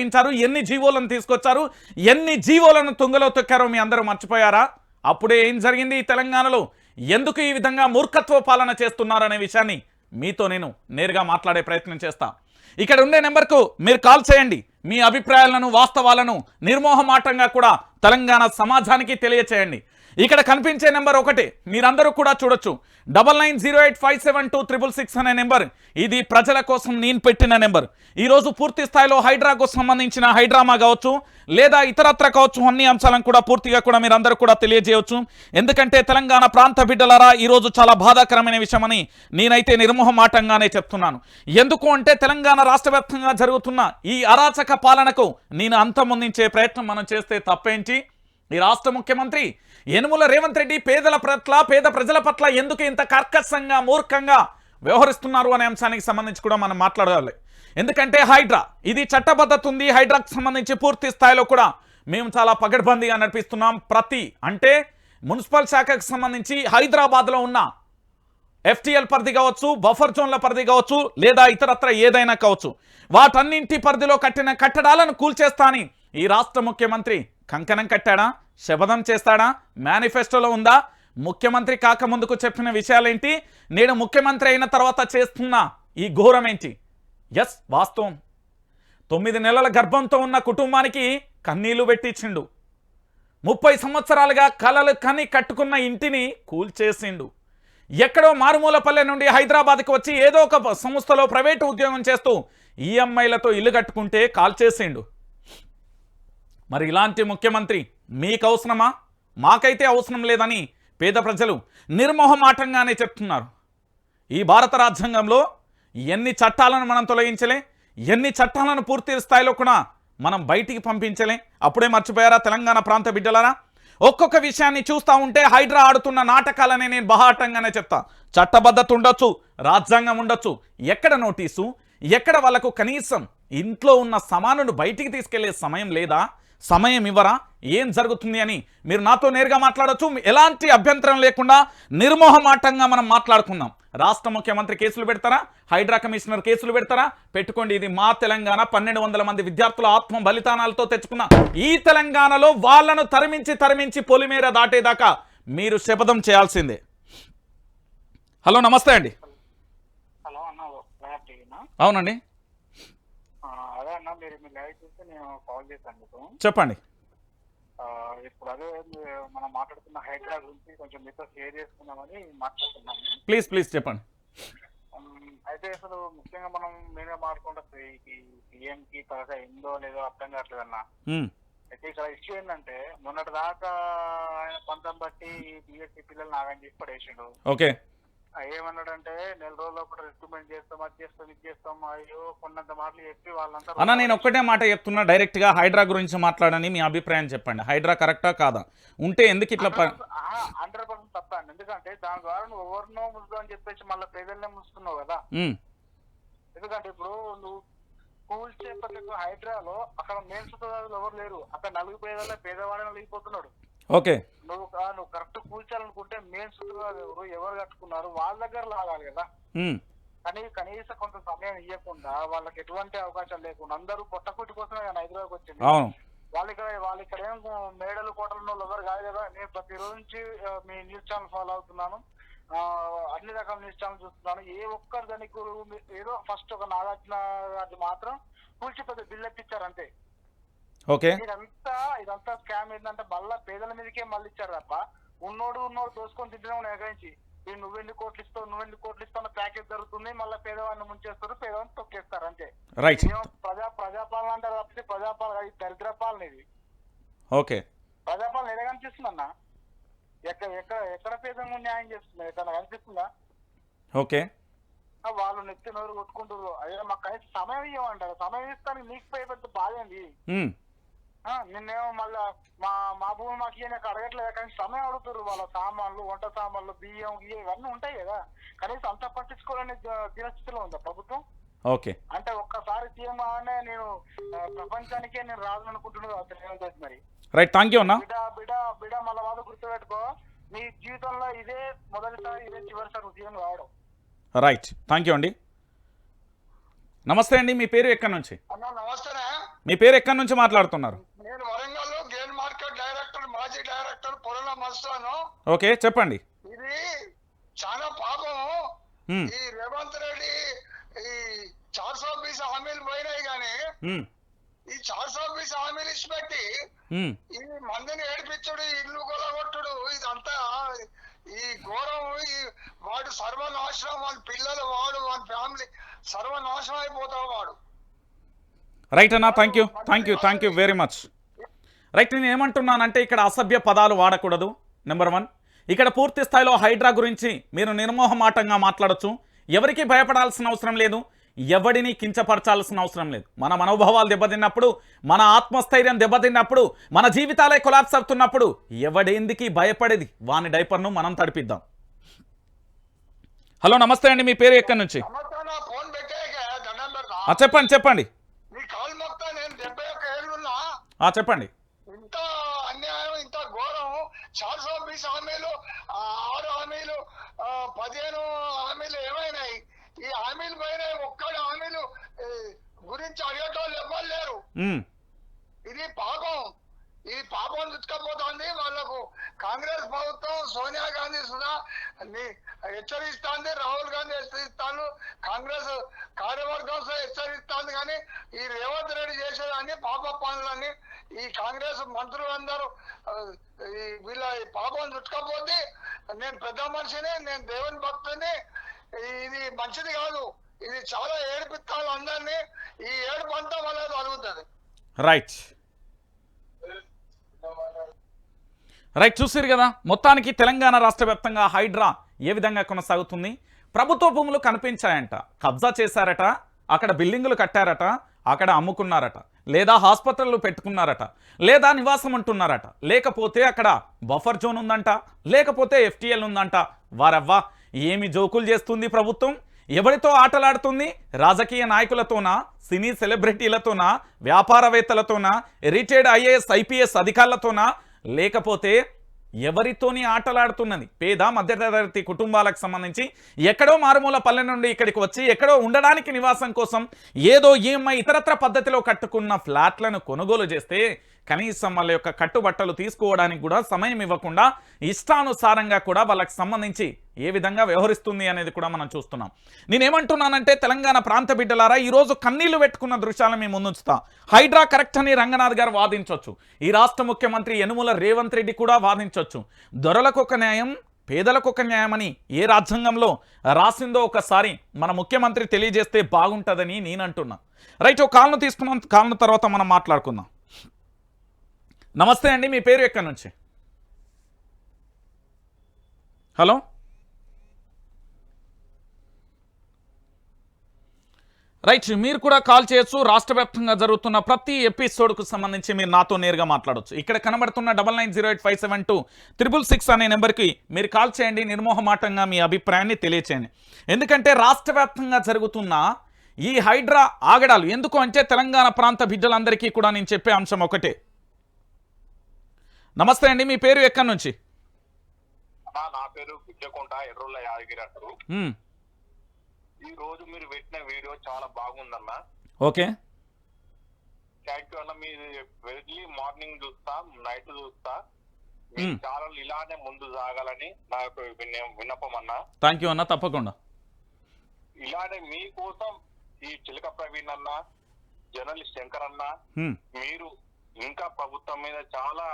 కల్పించారు, ఎన్ని జీవోలను తీసుకొచ్చారు, ఎన్ని జీవోలను తుంగలో తొక్కారో మీ అందరూ మర్చిపోయారా? అప్పుడే ఏం జరిగింది ఈ తెలంగాణలో, ఎందుకు ఈ విధంగా మూర్ఖత్వ పాలన చేస్తున్నారనే విషయాన్ని మీతో నేను నేరుగా మాట్లాడే ప్రయత్నం చేస్తా. ఇక్కడ ఉండే నెంబర్కు మీరు కాల్ చేయండి. మీ అభిప్రాయాలను, వాస్తవాలను నిర్మోహమాటంగా కూడా తెలంగాణ సమాజానికి తెలియచేయండి. ఇక్కడ కనిపించే నెంబర్ ఒకటే, మీరందరూ కూడా చూడొచ్చు, 9908572666 అనే నెంబర్. ఇది ప్రజల కోసం నేను పెట్టిన నెంబర్. ఈరోజు పూర్తి స్థాయిలో హైడ్రాకు సంబంధించిన హైడ్రామా కావచ్చు, లేదా ఇతరత్ర కావచ్చు, అన్ని అంశాలను కూడా పూర్తిగా కూడా మీరందరూ కూడా తెలియజేయవచ్చు. ఎందుకంటే తెలంగాణ ప్రాంత బిడ్డలారా, ఈరోజు చాలా బాధాకరమైన విషయమని నేనైతే నిర్మోహమాటంగానే చెప్తున్నాను. ఎందుకు అంటే తెలంగాణ రాష్ట్ర వ్యాప్తంగా జరుగుతున్న ఈ అరాచక పాలనకు నేను అంతమొందించే ప్రయత్నం మనం చేస్తే తప్పేంటి? ఈ రాష్ట్ర ముఖ్యమంత్రి యనుమల రేవంత్ రెడ్డి పేద ప్రజల పట్ల ఎందుకు ఇంత కర్కశంగా, మూర్ఖంగా వ్యవహరిస్తున్నారు అనే అంశానికి సంబంధించి కూడా మనం మాట్లాడాలి. ఎందుకంటే హైడ్రా ఇది చట్టబద్ధత ఉంది. హైడ్రాకు సంబంధించి పూర్తి స్థాయిలో కూడా మేము చాలా పగడ్బందీగా నడిపిస్తున్నాం. అంటే మున్సిపల్ శాఖకు సంబంధించి హైదరాబాద్లో ఉన్న ఎఫ్టీఎల్ పరిధి కావచ్చు, బఫర్ జోన్ల పరిధి కావచ్చు, లేదా ఇతరత్ర ఏదైనా కావచ్చు, వాటన్నింటి పరిధిలో కట్టిన కట్టడాలను కూల్చేస్తా అని ఈ రాష్ట్ర ముఖ్యమంత్రి కంకణం కట్టాడా? శపథం చేస్తాడా? మేనిఫెస్టోలో ఉందా? ముఖ్యమంత్రి కాకముందుకు చెప్పిన విషయాలేంటి? నేను ముఖ్యమంత్రి అయిన తర్వాత చేస్తున్న ఈ ఘోరం ఏంటి? ఎస్, వాస్తవం. 9 నెలల గర్భంతో ఉన్న కుటుంబానికి కన్నీళ్లు పెట్టించిండు. 30 సంవత్సరాలుగా కలలు కని కట్టుకున్న ఇంటిని కూల్చేసిండు. ఎక్కడో మారుమూలపల్లె నుండి హైదరాబాద్కి వచ్చి ఏదో ఒక సంస్థలో ప్రైవేటు ఉద్యోగం చేస్తూ ఈఎంఐలతో ఇల్లు కట్టుకుంటే కాల్చేసిండు. మరి ఇలాంటి ముఖ్యమంత్రి మీకు అవసరమా? మాకైతే అవసరం లేదని పేద ప్రజలు నిర్మోహమాటంగానే చెప్తున్నారు. ఈ భారత రాజ్యాంగంలో ఎన్ని చట్టాలను మనం తొలగించలే, ఎన్ని చట్టాలను పూర్తి స్థాయిలో కూడా మనం బయటికి పంపించలే. అప్పుడే మర్చిపోయారా తెలంగాణ ప్రాంత బిడ్డలారా? ఒక్కొక్క విషయాన్ని చూస్తూ ఉంటే హైడ్రా ఆడుతున్న నాటకాలనే నేను బహాటంగానే చెప్తా. చట్టబద్ధత ఉండొచ్చు, రాజ్యాంగం ఉండొచ్చు, ఎక్కడ నోటీసు, ఎక్కడ వాళ్ళకు కనీసం ఇంట్లో ఉన్న సామానును బయటికి తీసుకెళ్లే సమయం లేదా? సమయం ఇవ్వరా? ఏం జరుగుతుంది అని మీరు నాతో నేరుగా మాట్లాడవచ్చు. ఎలాంటి అభ్యంతరం లేకుండా నిర్మోహమాటంగా మనం మాట్లాడుకుందాం. రాష్ట్ర ముఖ్యమంత్రి కేసులు పెడతారా? హైడ్రా కమిషనర్ కేసులు పెడతారా? పెట్టుకోండి. ఇది మా తెలంగాణ. 1200 మంది విద్యార్థుల ఆత్మ బలిదానాలతో తెచ్చుకున్న ఈ తెలంగాణలో వాళ్ళను తరిమించి పొలిమేర దాటేదాకా మీరు శపథం చేయాల్సిందే. హలో, నమస్తే అండి. అవునండి, చెప్పండి. ఇప్పుడు అదే మనం మాట్లాడుతున్న హైడ్రా గురించి కొంచెం మీతో షేర్ చేసుకుందామని మాట్లాడుతున్నాము. ప్లీజ్ చెప్పండి. అయితే అసలు ముఖ్యంగా మనం నేనే మాట్లాడుకుంటే పిఎం కి త్వరగా ఎందో లేదో అర్థం కావట్లేదు అన్న. అయితే ఇక్కడ ఇష్యూ ఏంటంటే మొన్నటి దాకా ఆయన పంతం బట్టి బిఎస్సీ పిల్లల్ని ఆగం చేసి పడేసిండు. ఓకే, ఏమన్నాడంటే 4 రోజుల్లో కూడా రిక్రూట్మెంట్ చేస్తాం, అది చేస్తాం, అయ్యో కొన్నంత మాటలు చెప్పి వాళ్ళంతా. అన్న, నేను ఒక్కటే మాట చెప్తున్నా, డైరెక్ట్ గా హైడ్రా గురించి మాట్లాడని మీ అభిప్రాయం చెప్పండి. హైడ్రా కరెక్టా కాదా? ఉంటే ఎందుకు ఇట్లా 100% తప్పండి. ఎందుకంటే దాని ద్వారా నువ్వు ఎవరినో ముసుగు అని చెప్పేసి మళ్ళీ పేదలనే ముసుకున్నావు కదా. ఎందుకంటే ఇప్పుడు నువ్వు కూల్చే హైడ్రాలో అక్కడ మెయిన్ సూత్రధారులు ఎవరు లేరు. అక్కడ 4 పేదవాడని లేకపోతున్నాడు. ఓకే, నువ్వు కరెక్ట్ కూల్చాలనుకుంటే మెయిన్ సూత్రధారులు ఎవరు కట్టుకున్నారు వాళ్ళ దగ్గర లాగాలి కదా. కానీ కనీసం కొంత సమయం ఇవ్వకుండా వాళ్ళకి ఎటువంటి అవకాశాలు లేకుండా అందరూ పొట్టకుట్టి కోసమే కానీ హైదరాబాద్ వచ్చింది. వాళ్ళు ఇక్కడ ఏం మేడలు కోటలు ఎవరు కాదు కదా. నేను ప్రతిరోజు నుంచి మీ న్యూస్ ఛానల్ ఫాలో అవుతున్నాను, అన్ని రకాల న్యూస్ ఛానల్ చూస్తున్నాను. ఏ ఒక్కరు దానికి ఏదో ఫస్ట్ ఒక నాగార్జున అది మాత్రం కూల్చిపోతే బిల్ ఎప్పించారు అంతే. ఓకే, ఇదంతా స్కామ్ ఏంటంటే మళ్ళా పేదల మీదకే మళ్ళీ ఇచ్చారు తప్ప ఉన్నోడు దోసుకొని తింటున్నాం ఎగరించి. నువ్వెన్ని కోట్లు ఇస్తావు ప్యాకేజ్ జరుగుతుంది, మళ్ళీ పేదవాడిని ముంచేస్తారు, పేదవాడిని తొక్కేస్తారు అంతే. ప్రజాపాలన అంటారు తప్పితే ప్రజాపాలన దరిద్ర పాలన ఇది. ఓకే, ప్రజాపాలన ఎలా కనిపిస్తుందన్న? ఎక్కడ పేదంగా న్యాయం చేస్తుంది? ఎక్కడ కనిపిస్తుందా? ఓకే, వాళ్ళు నెత్తి నోరు కొట్టుకుంటారు. అయ్యా మాకు కనీసం సమయం ఇవ్వమంటారు. సమయం ఇస్తానికి నీకు పెద్ద బాధ ఏంది? నిన్నేమో మళ్ళా మా భూమి మాకు అడగట్లేదు, కానీ సమయం అడుగుతారు. వాళ్ళ సామాన్లు, వంట సామాన్లు, బియ్యం ఇవన్నీ ఉంటాయి కదా. కనీసం అంతా పట్టించుకోవాలనే దినస్థితిలో ఉందా ప్రభుత్వం? ఓకే, అంటే ఒక్కసారి సీఎం అనే నేను ప్రపంచానికే నేను రాజు అనుకుంటున్నాను. మరి రైట్, థ్యాంక్ యూ అన్న. బిడ్డ మళ్ళీ వాళ్ళు గుర్తుపెట్టుకో, నీ జీవితంలో ఇదే మొదటిసారి, ఇదే చివరిసారి సీఎం కావడం. రైట్, థ్యాంక్ యూ అండి. నమస్తే అండి, మీ పేరు ఎక్కడి నుంచి? అన్న నమస్తేనే. మీ పేరు ఎక్కడి నుంచి మాట్లాడుతున్నారు? నేను వరంగల్ గేన్ మార్కెట్ డైరెక్టర్, మాజీ డైరెక్టర్ పొరల మస్తాను. ఓకే, చెప్పండి. ఇది చాలా పాపం. ఉమ్, ఈ రేవంత్ రెడ్డి ఈ 420 హామీలు పోయినాయి కానీ ఉమ్, ఈ 420 హామీలు ఇచ్చిపెట్టి ఉమ్. ఈ మందిని ఏడిపించుడు, ఇల్లు కొలగొట్టుడు, ఇదంతా ఈ ఘోరం. ఈ వాడు సర్వనాశనం, వాడి పిల్లలు, వాడు వాడి ఫ్యామిలీ సర్వనాశనం అయిపోతావు వాడు. రైట్ అన్న, thank you very much. Right, నేను ఏమంటున్నానంటే ఇక్కడ అసభ్య పదాలు వాడకూడదు. నెంబర్ 1, ఇక్కడ పూర్తి స్థాయిలో హైడ్రా గురించి మీరు నిర్మోహమాటంగా మాట్లాడచ్చు. ఎవరికి భయపడాల్సిన అవసరం లేదు, ఎవడిని కించపరచాల్సిన అవసరం లేదు. మన మనోభావాలు దెబ్బతిన్నప్పుడు, మన ఆత్మస్థైర్యం దెబ్బతిన్నప్పుడు, మన జీవితాలే కొలాప్స్ అవుతున్నప్పుడు ఎవడేందుకి భయపడేది? వాని డైపర్ను మనం తడిపిద్దాం. హలో, నమస్తే అండి, మీ పేరు ఎక్కడి నుంచి? ఫోన్ చెప్పండి. నీ కాల్ మొక్తా, నేను 71 ఏళ్ళున్నా. చెప్పండి. ఇంత అన్యాయం, ఇంత ఘోరం. 420 హామీలు, 6 హామీలు, 15 హామీలు ఏమైనాయి? ఈ హామీలు పైన ఒక్కడి హామీలు గురించి అడిగేటోళ్ళు ఎవ్వరు లేరు. ఇది పాపం. ఈ పాపం చుట్టుకపోతుంది వాళ్ళకు. కాంగ్రెస్ ప్రభుత్వం, సోనియా గాంధీ సుధా హెచ్చరిస్తుంది, రాహుల్ గాంధీ హెచ్చరిస్తాను, కాంగ్రెస్ కార్యవర్గం హెచ్చరిస్తుంది. కానీ ఈ రేవంత్ రెడ్డి చేసేదాన్ని పాప పనులని ఈ కాంగ్రెస్ మంత్రులందరూ వీళ్ళ పాపం చుట్టుకపోతే, నేను పెద్ద మనిషిని, నేను దేవుని భక్తుని, ఇది మంచిది కాదు. ఇది చాలా ఏడిపిస్తాను అందరినీ. ఈ ఏడుపు అంతా వల్ల జరుగుతుంది. రైట్, చూసారు కదా, మొత్తానికి తెలంగాణ రాష్ట్ర వ్యాప్తంగా హైడ్రా ఏ విధంగా కొనసాగుతుంది. ప్రభుత్వ భూములు కనిపించాయంట, కబ్జా చేశారట, అక్కడ బిల్డింగులు కట్టారట, అక్కడ అమ్ముకున్నారట, లేదా ఆసుపత్రులు పెట్టుకున్నారట, లేదా నివాసం ఉంటున్నారట, లేకపోతే అక్కడ బఫర్ జోన్ ఉందంట, లేకపోతే FTL ఉందంట. వారవ్వా, ఏమి జోకులు చేస్తుంది ప్రభుత్వం? ఎవరితో ఆటలాడుతుంది? రాజకీయ నాయకులతోనా, సినీ సెలబ్రిటీలతోనా, వ్యాపారవేత్తలతోనా, రిటైర్డ్ IAS IPS అధికారులతోనా, లేకపోతే ఎవరితోని ఆటలాడుతున్నది? పేద మధ్యతరగతి కుటుంబాలకు సంబంధించి ఎక్కడో మారుమూల పల్లె నుండి ఇక్కడికి వచ్చి ఎక్కడో ఉండడానికి నివాసం కోసం ఏదో EMI ఇతరత్ర పద్ధతిలో కట్టుకున్న ఫ్లాట్లను కొనుగోలు చేస్తే కనీసం వాళ్ళ యొక్క కట్టుబట్టలు తీసుకోవడానికి కూడా సమయం ఇవ్వకుండా ఇష్టానుసారంగా కూడా వాళ్ళకి సంబంధించి ఏ విధంగా వ్యవహరిస్తుంది అనేది కూడా మనం చూస్తున్నాం. నేనేమంటున్నానంటే తెలంగాణ ప్రాంత బిడ్డలారా, ఈరోజు కన్నీళ్లు పెట్టుకున్న దృశ్యాలను మేము ముందుంచుతా. హైడ్రా కరెక్ట్ అని రంగనాథ్ గారు వాదించవచ్చు, ఈ రాష్ట్ర ముఖ్యమంత్రి యనుమల రేవంత్ రెడ్డి కూడా వాదించవచ్చు. దొరలకు ఒక న్యాయం, పేదలకు ఒక న్యాయం అని ఏ రాజ్యాంగంలో రాసిందో ఒకసారి మన ముఖ్యమంత్రి తెలియజేస్తే బాగుంటుందని నేను అంటున్నా. రైట్, ఒక కాల్ను తీసుకున్నాం, కాల్ను తర్వాత మనం మాట్లాడుకుందాం. నమస్తే అండి, మీ పేరు ఎక్కడి నుంచి? హలో, రైట్, మీరు కూడా కాల్ చేయొచ్చు. రాష్ట్ర వ్యాప్తంగా జరుగుతున్న ప్రతి ఎపిసోడ్కు సంబంధించి మీరు నాతో నేరుగా మాట్లాడవచ్చు. ఇక్కడ కనబడుతున్న 9908572666 అనే నెంబర్కి మీరు కాల్ చేయండి. నిర్మోహమాటంగా మీ అభిప్రాయాన్ని తెలియచేయండి. ఎందుకంటే రాష్ట్ర వ్యాప్తంగా జరుగుతున్న ఈ హైడ్రా ఆగడాలు ఎందుకు అంటే తెలంగాణ ప్రాంత బిడ్డలందరికీ కూడా నేను చెప్పే అంశం ఒకటే. నమస్తే అండి, మీ పేరు ఎక్కడి నుంచి? నా పేరు గుజ్జకుంట, ఎర్రోళ్ళ యాదగిరి అంటారు. ఈ రోజు మీరు పెట్టిన వీడియో చాలా బాగుందన్న. ఓకే, థ్యాంక్ యూ అన్న. మీరు ఎర్లీ మార్నింగ్ చూస్తా, నైట్ చూస్తా. మీ ఛానల్ ఇలానే ముందు సాగాలని నాకు విన్నపం అన్న. థ్యాంక్ యూ అన్న, తప్పకుండా. ఇలానే మీకోసం ఈ చిలక ప్రవీణ్ అన్న, జర్నలిస్ట్ శంకర్ అన్న, మీరు ఇంకా ప్రభుత్వం మీద చాలా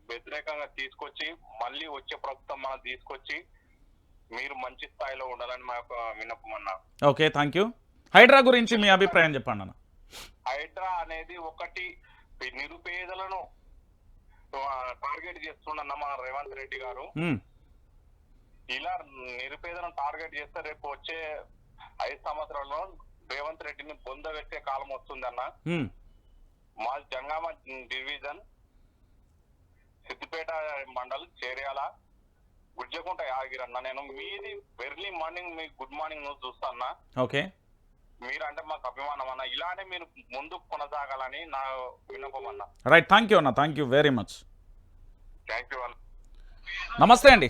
వ్యతిరేకంగా తీసుకొచ్చి మళ్ళీ వచ్చే ప్రభుత్వం మనం తీసుకొచ్చి మీరు మంచి స్థాయిలో ఉండాలని మా యొక్క విన్నపం అన్న. Okay, thank you. హైడ్రా గురించి మీ అభిప్రాయం చెప్పండి అన్న. హైడ్రా అనేది ఒకటి నిరుపేదలను టార్గెట్ చేస్తున్న మా రేవంత్ రెడ్డి గారు. ఇలా నిరుపేదలను టార్గెట్ చేస్తే రేపు వచ్చే 5 సంవత్సరాల్లో రేవంత్ రెడ్డిని పొందబెట్టే కాలం వస్తుందన్న. మా జంగామ డివిజన్, సిద్దిపేట మండల్, చేర్యాల, గుజ్జకుంట యాదగిరి అన్న. నేను మీది ఎర్లీ మార్నింగ్ మీ గుడ్ మార్నింగ్ న్యూస్ చూస్తాన్నా. ఓకే, మీరంటే మాకు అభిమానం అన్న. ఇలానే మీరు ముందుకు కొనసాగాలని నా విన్నపం అన్న. రైట్, థ్యాంక్ యూ అన్న, thank you very much. Thank you అన్న. నమస్తే అండి.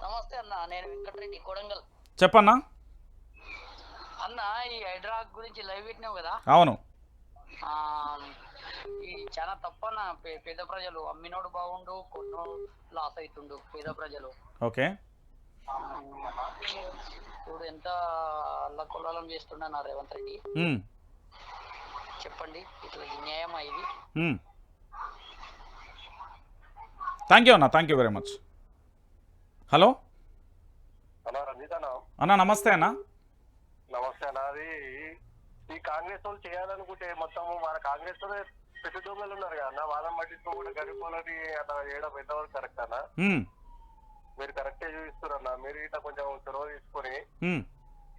నమస్తే అన్న, నేను వెంకటరెడ్డి, కొడంగల్. చెప్పన్నా అన్న. ఈ హైడ్రా గురించి లైవ్ పెట్టినావు కదా, అవును. ఈ చాలా తప్పన్న. పేద ప్రజలు అమ్మినోడు బాగుండు, కొన్నోడు లాస్ అవుతుండు. పేద ప్రజలు ఓకే ఇప్పుడు ఎంత అల్లకొల్లాలం చేస్తున్నా రేవంత్ రెడ్డి. చెప్పండి, ఇట్లా న్యాయమా ఇది? థ్యాంక్ యూ అన్న, thank you very much. Hello అన్న, నమస్తే అన్న. నమస్తే అన్న. అది ఈ కాంగ్రెస్ వాళ్ళు చేయాలనుకుంటే మొత్తం మన కాంగ్రెస్ లో పెద్ద దొంగలు ఉన్నారు కదా అన్న, వాళ్ళని పట్టించుకోకుండా గడిపోలని అట్లా చేయడం ఎంతవరకు కరెక్ట్ అన్న? మీరు కరెక్టే చూపిస్తారు అన్న. మీరు ఇట్లా కొంచెం చొరవ తీసుకొని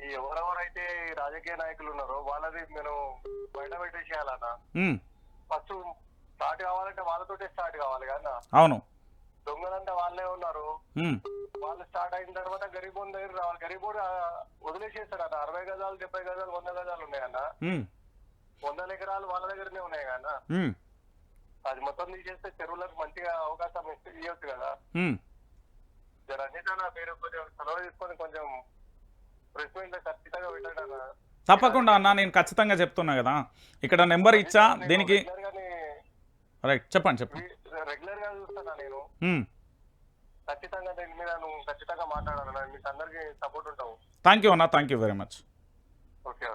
ఈ ఎవరెవరైతే రాజకీయ నాయకులు ఉన్నారో వాళ్ళది నేను బయట పెట్టేసేయాలన్న. ఫస్ట్ స్టార్ట్ కావాలంటే వాళ్ళతోటే స్టార్ట్ కావాలి కదా. అవును, దొంగలంటే వాళ్ళే ఉన్నారు. వాళ్ళు స్టార్ట్ అయిన తర్వాత గరీబోన్ దగ్గర రావాలి. గరీబోడు వదిలేసేస్తాడు అన్న. 60 గజాలు 70 గజాలు 100 గజాలు ఉన్నాయన్న. 100 ఎకరాలు వాళ్ళ దగ్గరనే ఉన్నాయి కదన్న. అది మొత్తం తీసేస్తే చెరువులకు మంచిగా అవకాశం ఇవ్వచ్చు కదా. జరన్నిటన్నా మీరు కొంచెం సెలవు తీసుకొని కొంచెం ప్రెస్ మీట్ ఖచ్చితంగా పెట్టండి అన్న. తప్పకుండా అన్న, నేను ఖచ్చితంగా చెప్తున్నా కదా. ఇక్కడ నెంబర్ ఇచ్చా దీనికి. రైట్, చెప్పండి చెప్పండి. రెగ్యులర్ గా చూస్తున్నా నేను. ఖచ్చితంగా దీని మీద నువ్వు ఖచ్చితంగా మాట్లాడాలన్నా. మీకు అందరికి సపోర్ట్ ఉంటావు. థ్యాంక్ యూ అన్న, thank you very much. Okay.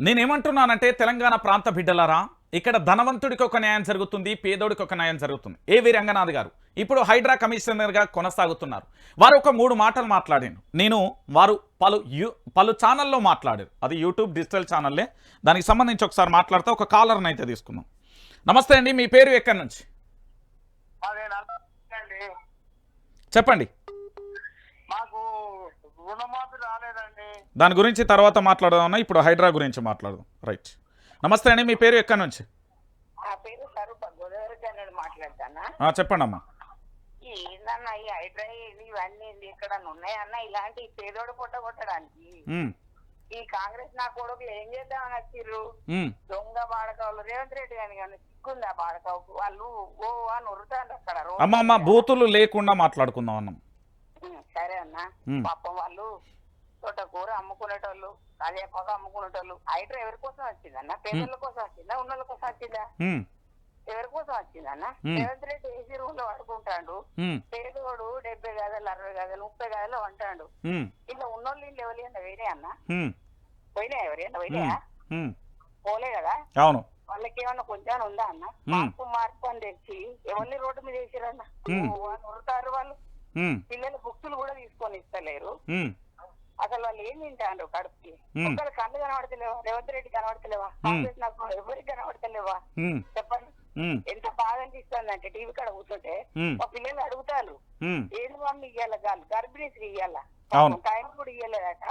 నేనేమంటున్నానంటే తెలంగాణ ప్రాంత బిడ్డలారా, ఇక్కడ ధనవంతుడికి ఒక న్యాయం జరుగుతుంది, పేదోడికి ఒక న్యాయం జరుగుతుంది. ఏవి రంగనాథ్ గారు ఇప్పుడు హైడ్రా కమిషనర్గా కొనసాగుతున్నారు. వారు ఒక 3 మాటలు మాట్లాడాను. వారు పలు ఛానల్లో మాట్లాడారు. అది యూట్యూబ్ డిజిటల్ ఛానల్లే. దానికి సంబంధించి ఒకసారి మాట్లాడితే ఒక కాలర్ని అయితే తీసుకుందాం. నమస్తే అండి, మీ పేరు ఎక్కడి నుంచి చెప్పండి? మాకు రుణమాఫీ రాలేదండి. దాని గురించి తర్వాత మాట్లాడదామన్నా, ఇప్పుడు హైడ్రా గురించి మాట్లాడదాం. రైట్, నమస్తే అండి, మీ పేరు ఎక్కడి నుంచి? చెప్పండి అమ్మా. ఏందన్నా ఈ హైడ్రా ఇవన్నీ ఇక్కడ ఉన్నాయన్న, ఇలాంటి పేదోడు పొట్ట కొట్టడానికి ఈ కాంగ్రెస్ నా కొడుకులు ఏం చేద్దామని వచ్చిర్రు? దొంగ బాడకావులు. రేవంత్ రెడ్డి కానీ సిక్కుందా బాడకావుకు? వాళ్ళు ఓ అని ఉరుతాండ్రు అక్కడ. అమ్మమ్మ బూతులు లేకుండా మాట్లాడుకుందాం అన్నాం. సరే అన్న, పాపం వాళ్ళు తోటకూర అమ్ముకునేటోళ్ళు, కళ్యాపాక అమ్ముకునేటోళ్ళు. హైడ్రా ఎవరి కోసం వచ్చిందన్న? పేదల కోసం వచ్చిందా, ఉన్నోళ్ళ కోసం వచ్చిందా? ఎవరి కోసం వచ్చిందన్న? రేవంత్ రెడ్డి ఏసీ రూమ్ లో పడుకుంటాడు. పేదోడు 70 గజాలు 60 గజాలు 30 గజాలు అంటాడు. ఇలా ఉన్నోళ్ళు ఇల్లు ఎవరైనా వేరే అన్న? పోయినా ఎవరైనా పోయినాయా? పోలే కదా. అవును, వాళ్ళకి ఏమన్నా కొంచెం ఉందా అన్న? మార్పు అని తెచ్చి ఎవరిని రోడ్డు మీద వేసిరన్న? ఉరుతారు వాళ్ళు. పిల్లలు బుక్సులు కూడా తీసుకొని ఇస్తలేరు. అసలు వాళ్ళు ఏం తింటారు కడుపుకి? ఒక్కరు కళ్ళు కనబడతలేవా? రేవంత్ రెడ్డి కనబడతలేవా? కాంగ్రెస్ నాకు ఎవరికి కనబడతలేవా? చెప్పండి. ఎంత బాధ అనిపిస్తుంది అంటే టీవీ కాడ కూర్చుంటే మా పిల్లలు అడుగుతారు, ఏడు మమ్మీ ఇయ్యాల కాదు గర్భిణీకి ఇయ్యాల, టైం కూడా ఇయ్యలేదట.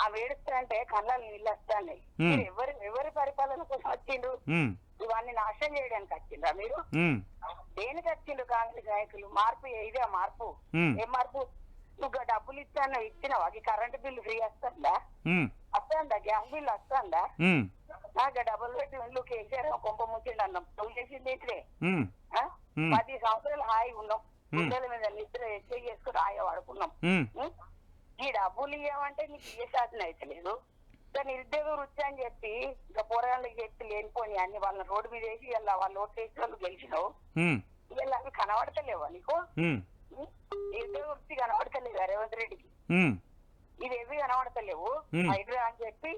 ఆ వేడుస్తారంటే కళ్ళని నీళ్ళు వస్తాయి. మీరు ఎవరి పరిపాలన కోసం వచ్చిండ్రు? ఇవన్నీ నాశనం చేయడానికి వచ్చిండ్రా మీరు? దేనికి వచ్చిండ్రు కాంగ్రెస్ నాయకులు? మార్పు ఇదే మార్పు. ఏం మార్పు? నువ్వు డబ్బులు ఇచ్చినావా? కరెంట్ బిల్లు ఫ్రీ వస్తుందా? వస్తుందా? గ్యాస్ బిల్లు వస్తుందా? నాకు డబ్బులు పెట్టి ఇల్లు కేసీఆర్ కొంప ముంచిండి అన్నాం. నువ్వు చేసింది ఏంటిదే? 10 సంవత్సరాలు హాయిగా ఉన్నాం. పిల్లల మీద నిద్ర ఎచ్చే చేసుకుని హాయిగా పడుకున్నాం. ఈ డబ్బులు ఇవ్వమంటే నీకు ఏ శాతం అయితే లేదు. నిరుద్యోగ వృత్తి అని చెప్పి ఇంకా పోరాళ్ళకి చెప్పి లేనిపోయి అన్ని వాళ్ళని రోడ్డు మీద వేసి ఇలా వాళ్ళు ఓట్లు వేసి వాళ్ళు గెలిచినావు. ఇలా అవి కనబడతలేవా నీకు? నిరుద్యోగ వృత్తి కనబడతలేదా రేవంత్ రెడ్డికి? ఇవేవి కనబడతలేవు. హైడ్రా అని చెప్పి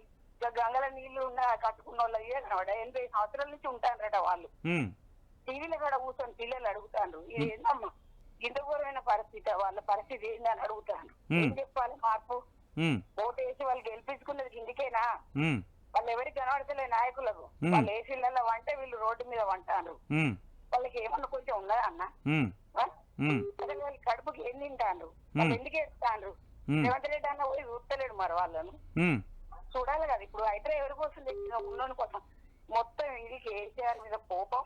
గంగల నీళ్లు ఉన్న కట్టుకున్న వాళ్ళు కనబడ 80 సంవత్సరాల నుంచి ఉంటారట వాళ్ళు. టీవీలో కూడా కూర్చొని పిల్లలు అడుగుతాండ్రు, ఇది ఏందమ్మా ఇంత ఘోరమైన పరిస్థితి, వాళ్ళ పరిస్థితి ఏందని అడుగుతాను. ఏం చెప్పాలి? మార్పు ఓటు వేసి వాళ్ళు గెలిపించుకున్నది ఇందుకేనా? వాళ్ళు ఎవరికి కనబడతలే నాయకులకు. వాళ్ళు ఏసీలలో వంటే వీళ్ళు రోడ్డు మీద వంటారు. వాళ్ళకి ఏమన్నా కొంచెం ఉన్నదా అన్న? అసలు వాళ్ళు కడుపుకి ఏం తింటాండ్రు? వాళ్ళు ఎందుకు వేస్తాండ్రు? రేవంత్ రెడ్డి అన్న పోయి చూస్తలేడు మరి వాళ్ళను. చూడాలి కదా. ఇప్పుడు హైడ్రా ఎవరి కోసం తెచ్చిన? ఉన్నోని కోసం. మొత్తం ఇది కేసీఆర్ మీద కోపం,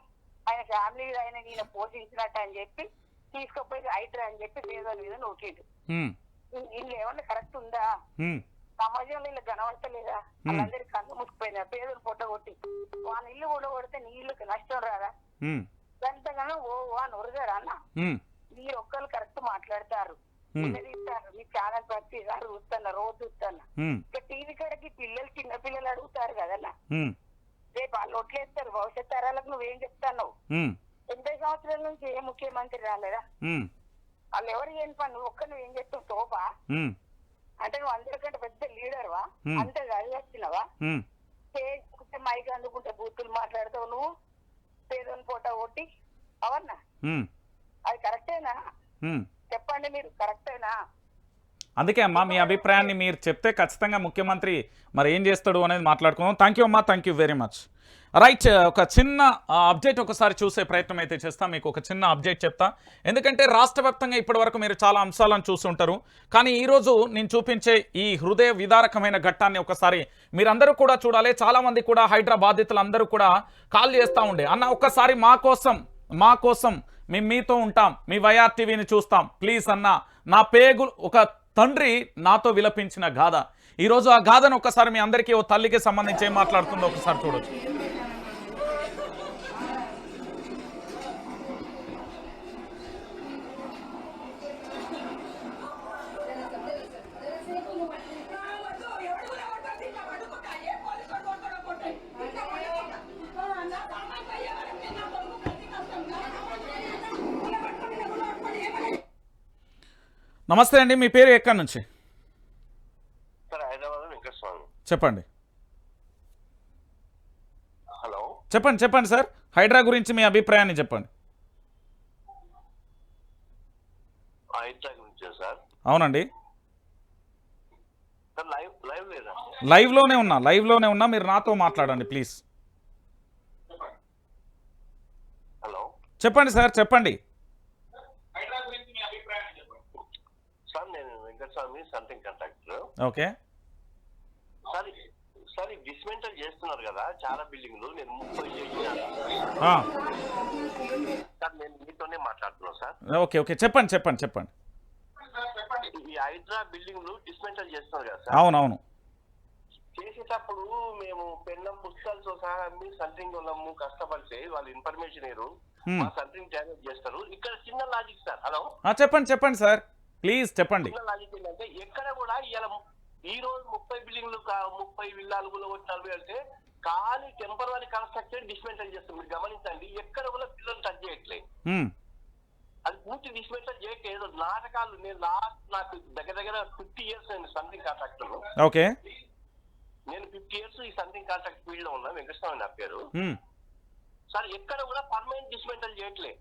ఆయన ఫ్యామిలీ ఆయన ఈయన పోషించినట్టు అని చెప్పి తీసుకుపోయి హైడ్రా అని చెప్పి పేదల మీద నోకిండు. వీళ్ళు ఏమన్నా కరెక్ట్ ఉందా? సమాజంలో వీళ్ళు కనబడతలేదా? వాళ్ళందరికీ కళ్ళు ముసుకుపోయినా పేదలు పొట్ట కొట్టి వాళ్ళ ఇల్లు కూడా కొడితే నీ ఇల్లుకి నష్టం రాదా? ఎంతగానో ఓ అని ఉరగారు అన్న. మీరు ఒక్కరు కరెక్ట్ మాట్లాడతారు. నిలదీస్తారు. మీ ఛానల్ ప్రతిసారి చూస్తున్నా, రోజు చూస్తున్నా. ఇక టీవీ కాడకి పిల్లలు, చిన్న పిల్లలు అడుగుతారు కదన్నా, రేపు వాళ్ళు ఒట్లేస్తారు. భవిష్యత్ తరాలకు నువ్వేం చెప్తాను? 80 సంవత్సరాల నుంచి ఏ ముఖ్యమంత్రి రాలేదా? వాళ్ళు ఎవరు ఏం పని, నువ్వు ఒక్క నువ్వు ఏం చెప్తావు? తోపా అంటే నువ్వు అందరికంటే పెద్ద లీడర్వా? అంతే చదివేస్తున్నావా? మైక్ అందుకుంటే బూతులు మాట్లాడతావు నువ్వు, పేదోని పూట కొట్టి. అవన్నా అది కరెక్టేనా? చెప్పండి మీరు, కరెక్టేనా? అందుకే అమ్మా మీ అభిప్రాయాన్ని మీరు చెప్తే ఖచ్చితంగా ముఖ్యమంత్రి మరి ఏం చేస్తాడు అనేది మాట్లాడుకుందాం. థ్యాంక్ యూ అమ్మా, thank you very much. Right, ఒక చిన్న అప్డేట్ ఒకసారి చూసే ప్రయత్నం అయితే చేస్తా. మీకు ఒక చిన్న అప్డేట్ చెప్తా, ఎందుకంటే రాష్ట్ర వ్యాప్తంగా ఇప్పటి వరకు మీరు చాలా అంశాలను చూస్తుంటారు. కానీ ఈరోజు నేను చూపించే ఈ హృదయ విదారకమైన ఘట్టాన్ని ఒకసారి మీరందరూ కూడా చూడాలి. చాలామంది కూడా హైడ్రా బాధితులు అందరూ కూడా కాల్ చేస్తూ ఉండే, అన్న ఒక్కసారి మా కోసం మేము మీతో ఉంటాం, మీ వైఆర్ టీవీని చూస్తాం ప్లీజ్ అన్న. నా పేగులు ఒక తండ్రి నాతో విలపించిన గాథ. ఈరోజు ఆ గాథను ఒక్కసారి మీ అందరికీ ఓ తల్లికి సంబంధించి ఏం మాట్లాడుతుందో ఒకసారి చూడొచ్చు. నమస్తే అండి, మీ పేరు ఎక్కడి నుంచి? సార్ హైదరాబాద్ వెంకటస్వామి. చెప్పండి. హలో చెప్పండి సార్, హైడ్రా గురించి మీ అభిప్రాయాన్ని చెప్పండి. హైడ్రా గురించి సార్? అవునండి, సార్ లైవ్ లేదా? లైవ్లోనే ఉన్నా, మీరు నాతో మాట్లాడండి ప్లీజ్. హలో చెప్పండి సార్, చెప్పండి. సార్ నేను Venkataswamy, something contractor. Okay sir dismantle చేస్తున్నారు కదా చాలా బిల్డింగ్లు, నేను 30 చేసినాను సార్. నేను మీతోనే మాట్లాడుతున్నాను సార్. ఓకే చెప్పండి. ఈ హైడ్రా బిల్డింగ్లు డిస్మెంటల్ చేస్తున్నారు కదా సార్? అవునవును. చేసేటప్పుడు మేము పెన్నం పుస్తకాలతో సహా అమ్మి సంథింగ్ వాళ్ళము కష్టపడితే వాళ్ళు ఇన్ఫర్మేషన్ ఇవ్వరు, మా సంథింగ్ డ్యామేజ్ చేస్తారు. ఇక్కడ చిన్న లాజిక్ సార్. హలో చెప్పండి సార్ ప్లీజ్ చెప్పండి. చిన్న లాజిక్ ఏంటంటే ఎక్కడ కూడా ఇలా ఈ రోజు 30 బిల్డింగ్లు 30 విల్లాలు కూడా 40 అంటే ఖాళీ టెంపరరీ కన్స్ట్రక్షన్ డిస్మెంటల్ చేస్తాం. మీరు గమనించండి, ఎక్కడ కూడా పిల్లలు టచ్ చేయట్లేదు. అది పూర్తి డిస్మెంటల్ చేయట్లేదు. నాటకాలు నేను నాకు దగ్గర 50 years నేను సంథింగ్ కాంట్రాక్టర్. ఓకే, నేను 50 years ఈ సంథింగ్ కాంట్రాక్ట్ ఫీల్డ్ లో ఉన్నా. వెంకటస్వామి నా పేరు సార్. ఎక్కడ కూడా పర్మనెంట్ డిస్మెంటల్ చేయట్లేదు.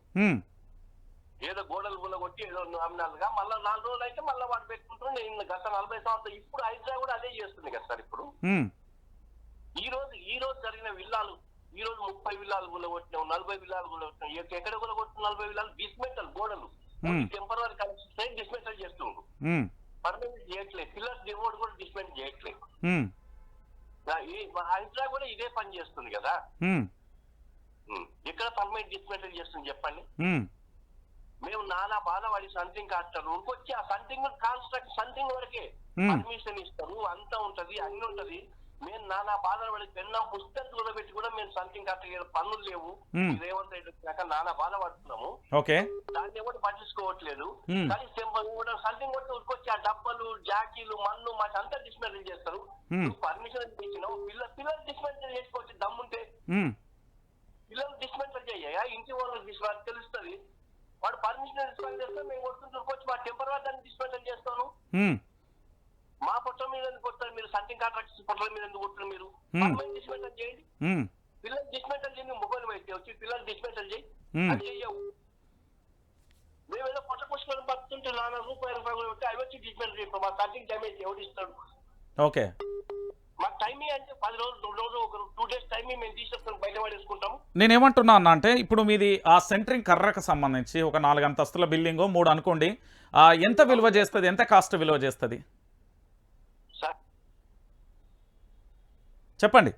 ఏదో గోడలు గుల్ల కొట్టి ఏదో నామినల్ గా మళ్ళీ 4 రోజులు అయితే మళ్ళీ వాడు పెట్టుకుంటున్నాను. నేను గత 40 సంవత్సరాలు ఇప్పుడు హైడ్రా కూడా అదే చేస్తుంది కదా సార్. ఇప్పుడు ఈ రోజు జరిగిన విల్లాలు, ఈ రోజు 30 విల్లాలు గుల్ల కొట్టినాం, 40 విల్లాలు గుల్ల కొట్టినాం. ఎక్కడ కూడా కొట్టిన 40 విల్లాలు డిస్మెంటల్ గోడలు టెంపరరీ కన్స్ట్రక్షన్ డిస్మెంటల్ చేస్తుండ్రు, పర్మనెంట్ చేయట్లేదు. పిల్లర్స్ డివోర్డ్ కూడా డిస్మెంటల్ చేయట్లేదు. హైడ్రా కూడా ఇదే పని చేస్తుంది కదా. ఎక్కడ పర్మనెంట్ డిస్మెంటల్ చేస్తుంది చెప్పండి? మేము నానా బాధపడి సంథింగ్ కాస్తారు వచ్చి ఆ సంథింగ్ కాన్స్ట్రక్ట్ సంథింగ్ వరకే పర్మిషన్ ఇస్తారు, అంతా ఉంటది, అన్ని ఉంటది. మేము నానా బాధపడి పెన్నా పుస్తకం కూడబెట్టి కూడా మేము సంథింగ్ కట్ట పనులు లేవు. రేవంత్ రెడ్డి వచ్చినాక నానా బాధపడుతున్నాము. దాన్ని కూడా పట్టించుకోవట్లేదు. కానీ సంథింగ్ కూడా ఉరికొచ్చి ఆ డబ్బలు జాకీలు మన్ను మాకు అంతా డిస్మెంటల్ చేస్తారు. పర్మిషన్ ఇచ్చినావు, పిల్లలు డిస్మెంటల్ చేసుకోవచ్చు. దమ్ముంటే పిల్లలు డిస్మెంటల్ చేయ ఇంటి వాళ్ళకి తెలుస్తుంది. వాడు పర్మిషన్ డిస్మెంటల్ చేస్తే మేము కొట్టుకుంటూ మా టెంపరరీ దాన్ని డిస్మెంటల్ చేస్తాను. మా పొట్ట మీద ఎందుకు కొట్టారు మీరు? సంథింగ్ కాంట్రాక్టర్స్ పొట్టల మీద ఎందుకు కొట్టారు మీరు? పర్మనెంట్ డిస్మెంటల్ చేయండి. పిల్లలు డిస్మెంటల్ చేయండి. మొబైల్ అయితే వచ్చి పిల్లలు డిస్మెంటల్ చేయి, అది చెయ్యవు. మేమేదో పొట్ట పుష్కరం పడుతుంటే రూపాయలు కొట్టి అవి వచ్చి డిస్మెంటల్ చేస్తాం. మా సంథింగ్ డ్యామేజ్ ఎవరు ఇస్తాడు? ఓకే, మాకు టైమింగ్ అంటే 10 రోజులు 2 రోజులు 2 days టైమింగ్ మేము తీసుకొని బయట పడేసుకుంటాము. నేనేమంటున్నా అన్న అంటే ఇప్పుడు మీది ఆ సెంట్రింగ్ కర్రకు సంబంధించి ఒక 4 అంతస్తుల బిల్డింగ్ 3 అనుకోండి, ఎంత విలువ చేస్తుంది, ఎంత కాస్ట్ విలువ చేస్తుంది చెప్పండి.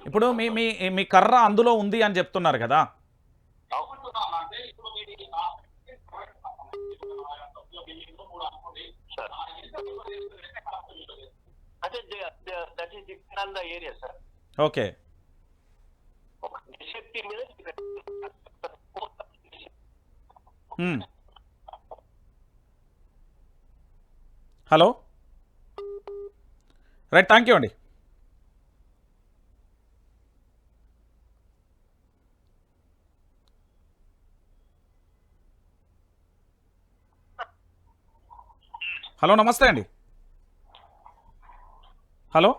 ఇప్పుడు మీ కర్ర అందులో ఉంది అని చెప్తున్నారు కదా. Okay, hello right, thank you అండి. హలో నమస్తే అండి. హలో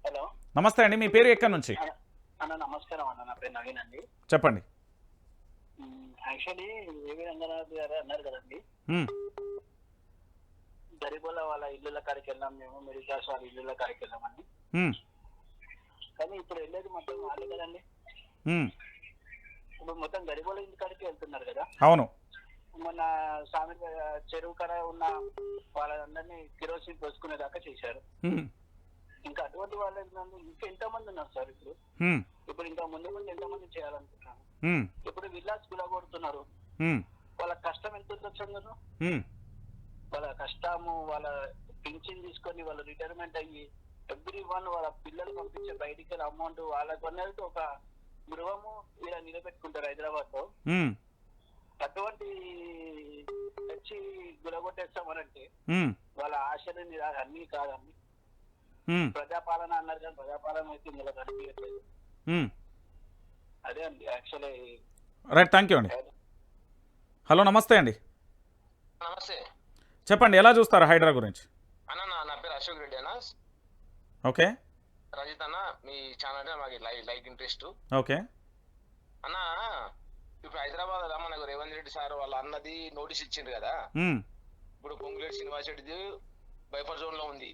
హలో నమస్తే అండి, మీ పేరు ఎక్కడి నుంచి? అన్న నమస్కారం అన్న, నా పేరు నవీన్ అండి. చెప్పండి. యాక్చువల్లీ ఏవి రంగనాథ్ గారు అన్నారు కదండి, గరీబుల వాళ్ళ ఇల్లుల కాడికి వెళ్ళాం మేము, మిడిల్ క్లాస్ వాళ్ళ ఇల్లుల కాడికి వెళ్ళామని. కానీ ఇప్పుడు వెళ్ళేది మొత్తం వాళ్ళే కదండి. ఇప్పుడు మొత్తం గరీబుల ఇంటి కాడికి వెళ్తున్నారు కదా. అవును. మొన్న స్వామి చెరువు కాడ ఉన్న వాళ్ళందరినీ కిరోసిన్ పోసుకునే దాకా చేశారు. ఇంకా అటువంటి వాళ్ళు ఇంకా ఎంతమంది ఉన్నారు సార్ ఇప్పుడు ఇంకా ముందు ముందు ఎంతమంది చేయాలనుకుంటున్నారు. ఇప్పుడు విల్లాస్ గులగొడుతున్నారు. వాళ్ళ కష్టం ఎంత వచ్చిందో, వాళ్ళ కష్టము, వాళ్ళ పింఛన్ తీసుకొని వాళ్ళు రిటైర్మెంట్ అయ్యి ఎవ్రీ వన్ వాళ్ళ పిల్లలు పంపించే బయటికి అమౌంట్ వాళ్ళకు అనేది ఒక గృహము ఇలా నిలబెట్టుకుంటారు హైదరాబాద్ లో. అటువంటి తెచ్చి గులగొట్టేస్తామనంటే వాళ్ళ ఆశలు అన్ని కాదండి. ప్రజాపాలన అన్నారు కానీ ప్రజాపాలన అయితే ఇందులో కనిపించట్లేదు. అదే అండి యాక్చువల్లీ. రైట్, థ్యాంక్ యూ అండి. హలో నమస్తే అండి. నమస్తే, చెప్పండి, ఎలా చూస్తారు హైడ్రా గురించి? అన్న నా పేరు అశోక్ రెడ్డి అన్న. ఓకే. రజిత్ అన్న, మీ ఛానల్ మాకు లైక్ ఇంట్రెస్ట్. ఓకే అన్న, ఇప్పుడు హైదరాబాద్ లో మనకు రేవంత్ రెడ్డి సార్ వాళ్ళ అన్నది నోటీస్ ఇచ్చిండ్రు కదా. ఇప్పుడు పొంగులేటి శ్రీనివాస్ రెడ్డిది బైఫర్ జోన్ లో ఉంది,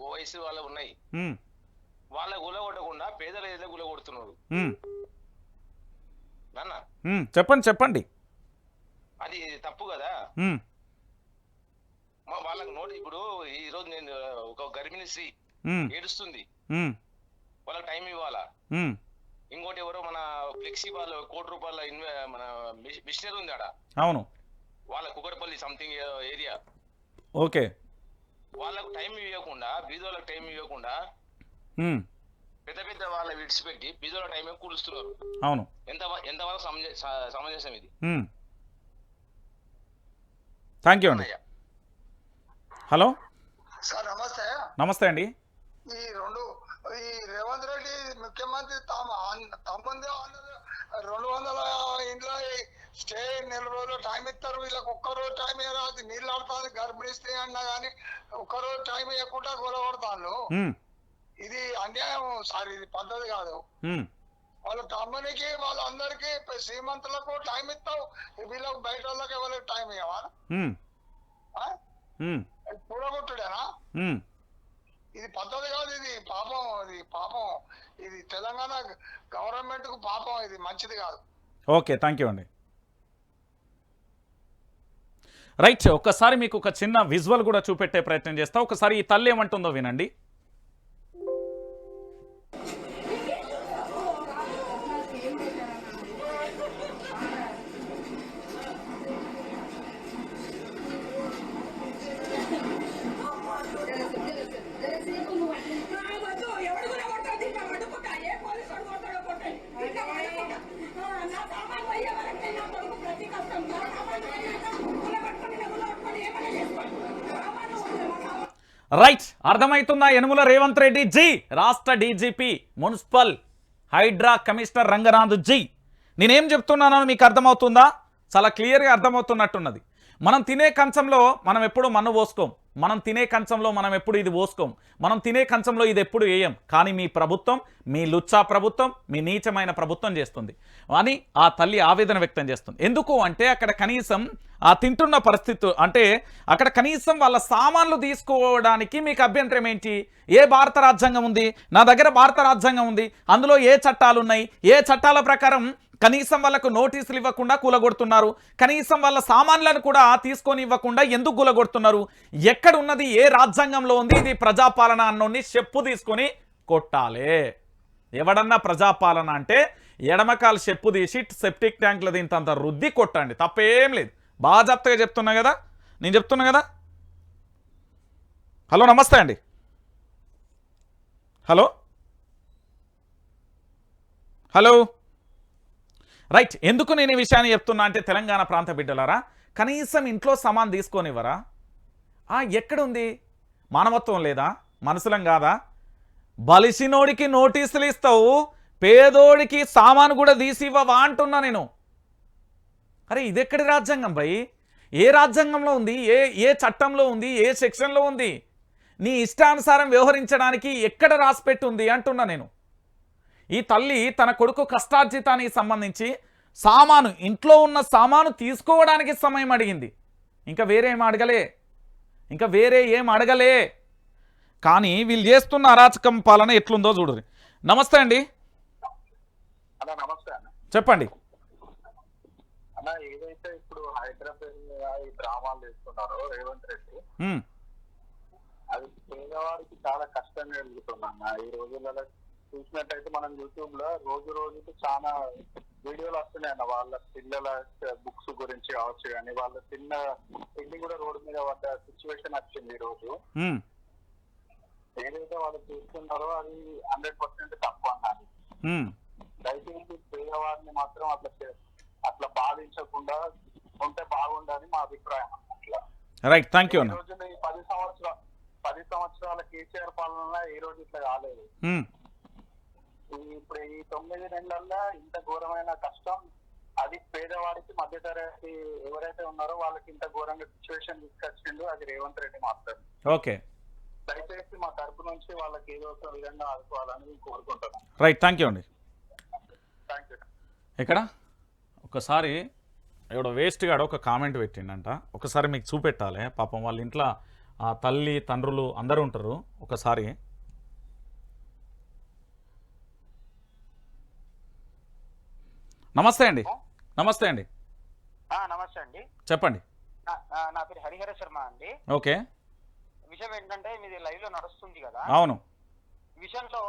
ఓవైసీ వాళ్ళు ఉన్నాయి. వాళ్ళ గులగొట్టకుండా పేదల ఏదో గులగొడుతున్నారు అన్న. చెప్పండి. అది తప్పు కదా. వాళ్ళకి నోటి ఇప్పుడు ఈ రోజు నేను ఒక గర్భిణీ స్త్రీ ఏడుస్తుంది, వాళ్ళకి టైం ఇవ్వాలా. ఇంకోటి ఎవరో మన ఫ్లెక్సీ వాళ్ళు ₹1 కోటి మన మిషనరీ ఉంది ఆడ. అవును, వాళ్ళ కుకట్పల్లి సంథింగ్ ఏరియా. ఓకే. వాళ్ళకు టైం ఇవ్వకుండా, బీదోళ్ళకి టైం ఇవ్వకుండా పెద్ద పెద్ద వాళ్ళ విడిచిపెట్టి బీదోళ్ళ టైం కూలుస్తున్నారు. అవును, ఎంతవరకు సమంజసం ఇది? థ్యాంక్ యూ అండి. హలో సార్ నమస్తే. నమస్తే అండి. ఈ రేవంత్ రెడ్డి ముఖ్యమంత్రి తమ్ముందే 200 ఇంట్లో స్టే 4 రోజులు టైం ఇస్తారు, వీళ్ళకి ఒక్కరోజు టైం ఇవ్వరాదు. నీళ్ళు ఆడుతుంది గర్భిణిస్తే అన్నా కానీ ఒక్కరోజు టైం ఇవ్వకుండా గొలవడతాను. ఇది అన్యాయం సార్, ఇది పద్ధతి కాదు. వాళ్ళ తమ్మునికి వాళ్ళందరికీ శ్రీమంతులకు టైం ఇస్తావు, వీళ్ళకి బయట వాళ్ళకి ఎవరికి టైం ఇవ్వవా? కూడగొట్టుడేనా? ఇది పద్ధతి కాదు, ఇది పాపం. ఇది తెలంగాణ గవర్నమెంట్ కు పాపం, ఇది మంచిది కాదు. ఓకే, థ్యాంక్ యూ అండి. రైట్, ఒక్కసారి మీకు ఒక చిన్న విజువల్ కూడా చూపెట్టే ప్రయత్నం చేస్తా. ఒకసారి ఈ తల్లి ఏమంటుందో వినండి. రైట్, అర్థమవుతుందా? యనుమల రేవంత్ రెడ్డి జీ, రాష్ట్ర DGP, municipal HYDRAA commissioner Ranganath ji. నేనేం చెప్తున్నానో మీకు అర్థమవుతుందా? చాలా క్లియర్గా అర్థమవుతున్నట్టున్నది. మనం తినే కంచంలో మనం ఎప్పుడు మన్ను పోసుకోం, మనం తినే కంచంలో మనం ఎప్పుడు ఇది పోసుకోం, మనం తినే కంచంలో ఇది ఎప్పుడు వేయం. కానీ మీ ప్రభుత్వం, మీ లుచ్చా ప్రభుత్వం, మీ నీచమైన ప్రభుత్వం చేస్తుంది అని ఆ తల్లి ఆవేదన వ్యక్తం చేస్తుంది. ఎందుకు అంటే అక్కడ కనీసం ఆ తింటున్న పరిస్థితి, అంటే అక్కడ కనీసం వాళ్ళ సామాన్లు తీసుకోవడానికి మీకు అభ్యంతరం ఏంటి? ఏ భారత రాజ్యాంగం ఉంది? నా దగ్గర భారత రాజ్యాంగం ఉంది, అందులో ఏ చట్టాలు ఉన్నాయి? ఏ చట్టాల ప్రకారం కనీసం వాళ్ళకు నోటీసులు ఇవ్వకుండా కూలగొడుతున్నారు? కనీసం వాళ్ళ సామాన్లను కూడా తీసుకొని ఇవ్వకుండా ఎందుకు కూలగొడుతున్నారు? ఎక్కడ ఉన్నది? ఏ రాజ్యాంగంలో ఉంది? ఇది ప్రజాపాలన అన్నోని చెప్పు తీసుకొని కొట్టాలి. ఎవడన్నా ప్రజాపాలన అంటే ఎడమకాలు చెప్పు తీసి సెప్టిక్ ట్యాంక్లో ఇంతంత రుద్ది కొట్టండి, తప్పేం లేదు. బాజాప్తగా చెప్తున్నా కదా, నేను చెప్తున్నా కదా. హలో నమస్తే అండి. హలో హలో రైట్, ఎందుకు నేను ఈ విషయాన్ని చెప్తున్నా అంటే తెలంగాణ ప్రాంత బిడ్డలారా, కనీసం ఇంట్లో సామాన్ తీసుకొనివ్వరా? ఎక్కడుంది? మానవత్వం లేదా? మనసులం కాదా? బలిసినోడికి నోటీసులు ఇస్తావు, పేదోడికి సామాను కూడా తీసి ఇవ్వవా అంటున్నా నేను. అరే ఇదెక్కడి రాజ్యాంగం భయ్? ఏ రాజ్యాంగంలో ఉంది? ఏ చట్టంలో ఉంది? ఏ సెక్షన్లో ఉంది? నీ ఇష్టానుసారం వ్యవహరించడానికి ఎక్కడ రాసిపెట్టి ఉంది అంటున్నా నేను. ఈ తల్లి తన కొడుకు కష్టార్జితానికి సంబంధించి సామాను, ఇంట్లో ఉన్న సామాను తీసుకోవడానికి సమయం అడిగింది. ఇంకా వేరే ఏం అడగలే. కానీ వీళ్ళు చేస్తున్న అరాచకం పాలన ఎట్లుందో చూడరు. నమస్తే అండి. అన్న నమస్తే అన్న. చెప్పండి అన్న, ఏదైతే ఇప్పుడు హైదరాబాద్ ఈ డ్రామాలు చేస్తున్నారో రేవంత్ రెడ్డి, అది పేదవాడికి చాలా కష్టంగా జరుగుతుందన్న. ఈ రోజులలో చూసినట్టయితే మనం యూట్యూబ్ లో రోజుకి చాలా వీడియోలు వస్తున్నాయన్న. వాళ్ళ పిల్లల బుక్స్ గురించి కావచ్చు, కానీ వాళ్ళ చిన్న పెళ్లి కూడా రోడ్డు మీద పడ్డ సిచ్యువేషన్ వచ్చింది ఈ రోజు. ఏదైతే వాళ్ళు చూస్తున్నారో అది 100% తప్పు అన్నారు. దయచేసి పేదవాడిని మాత్రం అట్లా బాధించకుండా ఉంటే బాగుండని మా అభిప్రాయం. అట్లా రైట్, థ్యాంక్ యూ. ఈ రోజు 10 సంవత్సరాల కేసీఆర్ పాలన ఈ రోజు ఇట్లా కాలేదు. ఇప్పుడు ఈ 9 నెలల్లో ఇంత ఘోరమైన కష్టం, అది పేదవాడికి మధ్యతరగతి ఎవరైతే ఉన్నారో వాళ్ళకి ఇంత ఘోరంగా సిచ్యువేషన్ తీసుకొచ్చిండు అది రేవంత్ రెడ్డి మాత్రమే. ఓకే, దయచేసి మా తరపు నుంచి వాళ్ళకి ఏదో ఒక విధంగా ఆదుకోవాలని కోరుకుంటున్నాను. రైట్, థ్యాంక్ యూ అండి. Thank you. ఇక్కడ ఒకసారి ఎవడో వేస్ట్ గాడు ఒక కామెంట్ పెట్టిండంట. ఒకసారి మీకు చూపెట్టాలి. పాపం వాళ్ళ ఇంట్లో ఆ తల్లి తండ్రులు అందరూ ఉంటారు. ఒకసారి నమస్తే అండి. నమస్తే అండి. చెప్పండి. నా పేరు హరిహర శర్మ అండి. ఓకే, విషయం ఏంటంటే మీది లైవ్ లో నడుస్తుంది కదా. అవును. విషయంలో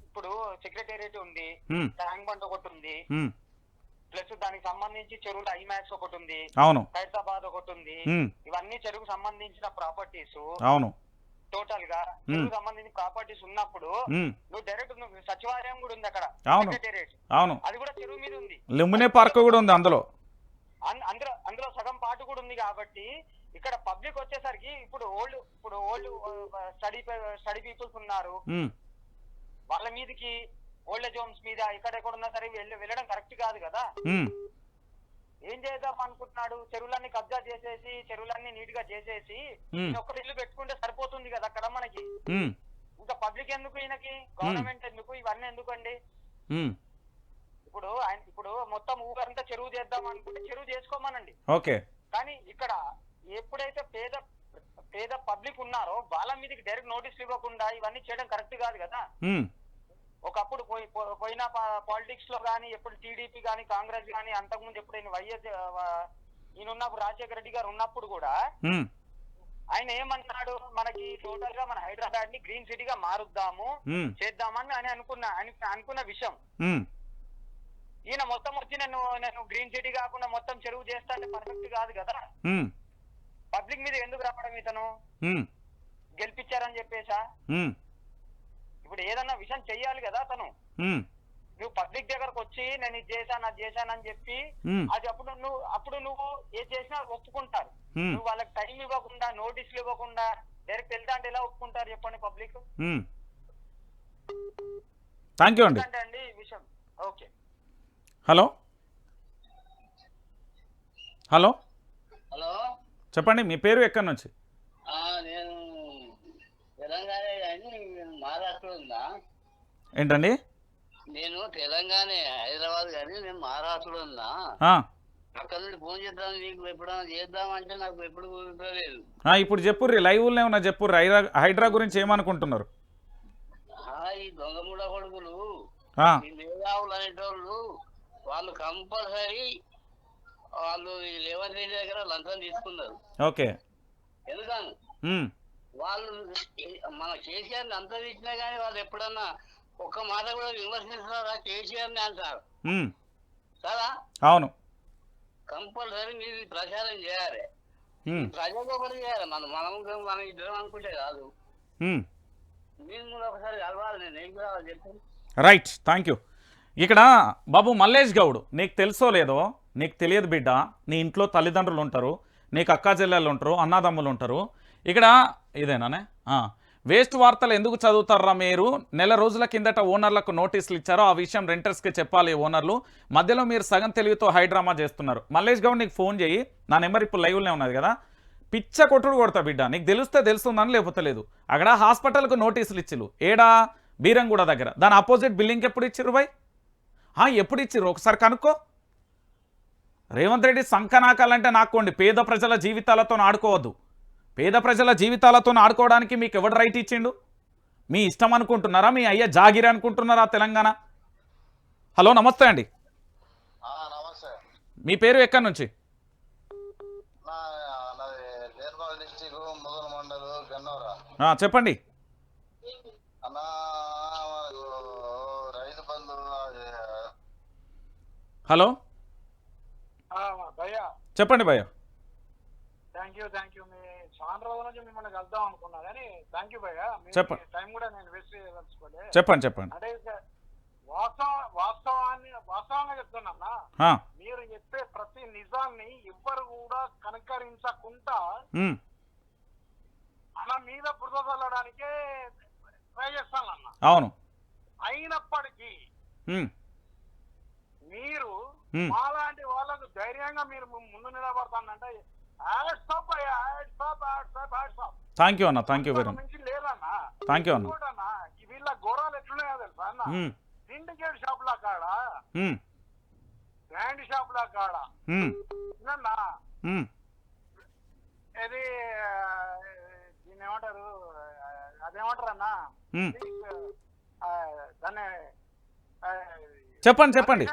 ఇప్పుడు సెక్రటేరియట్ ఉంది, ట్యాంక్ బండ్ ఒకటి ఉంది, ప్లస్ దానికి సంబంధించి చెరువుల ఐమాక్స్ ఒకటి ఉంది, అవును, హైదరాబాద్ ఒకటి ఉంది. ఇవన్నీ చెరువుకు సంబంధించిన ప్రాపర్టీస్. అవును, టోటల్ గా చెరువుకు సంబంధించిన ప్రాపర్టీస్ ఉన్నప్పుడు నువ్వు డైరెక్ట్ సచివాలయం కూడా ఉంది అక్కడ, సెక్రటేరియట్. అవును, అది కూడా చెరువు మీద ఉంది. లుంబినీ పార్క్ కూడా ఉంది అందులో సగం పాటు కూడా ఉంది. కాబట్టి ఇక్కడ పబ్లిక్ వచ్చేసరికి ఇప్పుడు ఓల్డ్ స్టడీ పీపుల్స్ ఉన్నారు, వాళ్ళ మీదకి ఓల్డ్ ఏజ్ హోమ్స్ మీద ఎక్కడెక్కడ ఉన్నా సరే వెళ్ళడం కరెక్ట్ కాదు కదా. ఏం చేద్దాం అనుకుంటున్నాడు? చెరువులన్నీ కబ్జా చేసేసి చెరువులన్నీ నీట్ గా చేసేసి ఒక్క ఇల్లు పెట్టుకుంటే సరిపోతుంది కదా అక్కడ మనకి. ఇంకా పబ్లిక్ ఎందుకు, ఈయనకి గవర్నమెంట్ ఎందుకు, ఇవన్నీ ఎందుకండి? ఇప్పుడు మొత్తం ఊరంతా చెరువు చేద్దాం అనుకుంటే చెరువు చేసుకోమనండి. ఓకే, కానీ ఇక్కడ ఎప్పుడైతే పేద పబ్లిక్ ఉన్నారో వాళ్ళ మీదకి డైరెక్ట్ నోటీసులు ఇవ్వకుండా ఇవన్నీ చేయడం కరెక్ట్ కాదు కదా. ఒకప్పుడు పోయిన పాలిటిక్స్ లో గానీ, ఎప్పుడు టీడీపీ గానీ కాంగ్రెస్ గానీ, అంతకుముందు ఎప్పుడైనా ఈయన ఉన్నప్పుడు రాజశేఖర రెడ్డి గారు ఉన్నప్పుడు కూడా ఆయన ఏమన్నాడు, మనకి టోటల్ గా మన హైదరాబాద్ ని గ్రీన్ సిటీగా మారుద్దాము చేద్దామని అని అనుకున్న విషయం. ఈయన మొత్తం వచ్చి నేను గ్రీన్ సిటీ కాకుండా మొత్తం చెరువు చేస్తా అంటే పర్ఫెక్ట్ కాదు కదా. పబ్లిక్ మీద ఎందుకు రావడం? ఇతను గెలిపించారని చెప్పేసా? ఇప్పుడు ఏదన్నా విషయం చెయ్యాలి కదా అతను. నువ్వు పబ్లిక్ దగ్గరకు వచ్చి నేను ఇది చేశాను అది చేశానని చెప్పి అది అప్పుడు నువ్వు ఏది చేసినా ఒప్పుకుంటారు. నువ్వు వాళ్ళకి టైం ఇవ్వకుండా, నోటీసులు ఇవ్వకుండా డైరెక్ట్ వెళ్తా అంటే ఎలా ఒప్పుకుంటారు చెప్పండి పబ్లిక్? థ్యాంక్ యూ అండి. అండి ఈ విషయం. ఓకే, హలో హలో హలో, చెప్పండి. మీ పేరు ఎక్కడి నుంచి? నేను తెలంగాణ కానీ మహారాష్ట్ర ఉందా? ఏంటండి? నేను తెలంగాణ హైదరాబాద్ కానీ నేను మహారాష్ట్రలో ఉన్నా. అక్కడ నుండి ఫోన్ చేద్దాం నీకు ఎప్పుడైనా చేద్దామంటే నాకు ఎప్పుడు కుదరలేదు. ఇప్పుడు చెప్పుర్రి, లైవ్లో ఏమన్నా చెప్పుర్రి. హైడ్రా గురించి ఏమనుకుంటున్నారు? ఈ దొంగమూడ కొడుకులు, ఈ మేధావులు అనేటోళ్ళు వాళ్ళు కంపల్సరీ వాళ్ళు రేవంత్ రెడ్డి దగ్గర లంచం తీసుకున్నారు. ఓకే, ఎందుకని వాళ్ళు మన కేసీఆర్ ని అంతా ఇచ్చినా గానీ వాళ్ళు ఎప్పుడన్నా ఒక్క మాట కూడా విమర్శిస్తున్నారా కేసీఆర్ ని అంటారు కదా. అవును, కంపల్సరీ మీరు ప్రచారం చేయాలి, ప్రజల్లో కూడా చేయాలి. మనం ఇద్దరం అనుకుంటే కాదు. మీరు కూడా ఒకసారి కలవాలి. నేను ఏం కావాలి చెప్పు. Right, thank you. ఇక్కడ బాబు మల్లేష్ గౌడ్, నీకు తెలుసో లేదో నీకు తెలియదు బిడ్డ. నీ ఇంట్లో తల్లిదండ్రులు ఉంటారు, నీకు అక్కా చెల్లెళ్ళు ఉంటారు, అన్నాదమ్ములు ఉంటారు. ఇక్కడ ఇదేనానే వేస్ట్ వార్తలు ఎందుకు చదువుతారా మీరు? నెల రోజుల కిందట ఓనర్లకు నోటీసులు ఇచ్చారో ఆ విషయం రెంటర్స్కి చెప్పాలి ఓనర్లు. మధ్యలో మీరు సగం తెలివితో హైడ్రామా చేస్తున్నారు. మల్లేష్ గౌడ్ నీకు ఫోన్ చేయి, నా నెంబర్ ఇప్పుడు లైవ్లోనే ఉన్నది కదా, పిచ్చ కొట్టుడు కొడతా బిడ్డ, నీకు తెలిస్తే తెలుస్తుందని లేకపోతే లేదు. అక్కడ హాస్పిటల్కు నోటీసులు ఇచ్చిరు, ఏడా బీరంగూడ దగ్గర, దాని ఆపోజిట్ బిల్డింగ్కి ఎప్పుడు ఇచ్చిర్రు బాయ్? ఎప్పుడు ఇచ్చిర్రు ఒకసారి కనుక్కో. రేవంత్ రెడ్డి సంకనాకాలంటే నాకోండి, పేద ప్రజల జీవితాలతో ఆడుకోవద్దు. పేద ప్రజల జీవితాలతో ఆడుకోవడానికి మీకు ఎవడు రైట్ ఇచ్చిండు? మీ ఇష్టం అనుకుంటున్నారా? మీ అయ్యా జాగిరి అనుకుంటున్నారా తెలంగాణ? హలో నమస్తే అండి, నమస్తే. మీ పేరు ఎక్కడి నుంచి? చెప్పండి. హలో భయ్యా చెప్పండి భయ్యా. Thank you. మీ చాలా రోజుల నుంచి మిమ్మల్ని కలుద్దాం అనుకున్నా కానీ థ్యాంక్ యూ భయ్యా. చెప్పండి. టైం కూడా నేను వేస్ట్ చేయదలుచుకోలే. చెప్పండి. అంటే వాస్తవంగా చెప్తున్నా, మీరు చెప్పే ప్రతి నిజాన్ని ఎవ్వరు కూడా కనకరించకుండా అలా మీద బురద చల్లడానికే ట్రై చేస్తానన్నా. అవును. అయినప్పటికీ మీరు మాలాంటి వాళ్ళకు ధైర్యంగా మీరు ముందు నిలబడతానంటే థ్యాంక్ యూ అన్న, థ్యాంక్ యూ వెరీ మచ్. నుంచి లేదన్నా, థ్యాంక్ యూ అన్న. వీళ్ళ ఘోరాలు ఎట్లున్నాయో తెలుసా అన్న? సిండికేట్ షాప్ లా కాడ, బ్రాండ్ షాప్ లా కాడ విన్నా, ఇది దీన్ని ఏమంటారు, అదేమంటారు అన్న, దాన్ని చెప్పండి.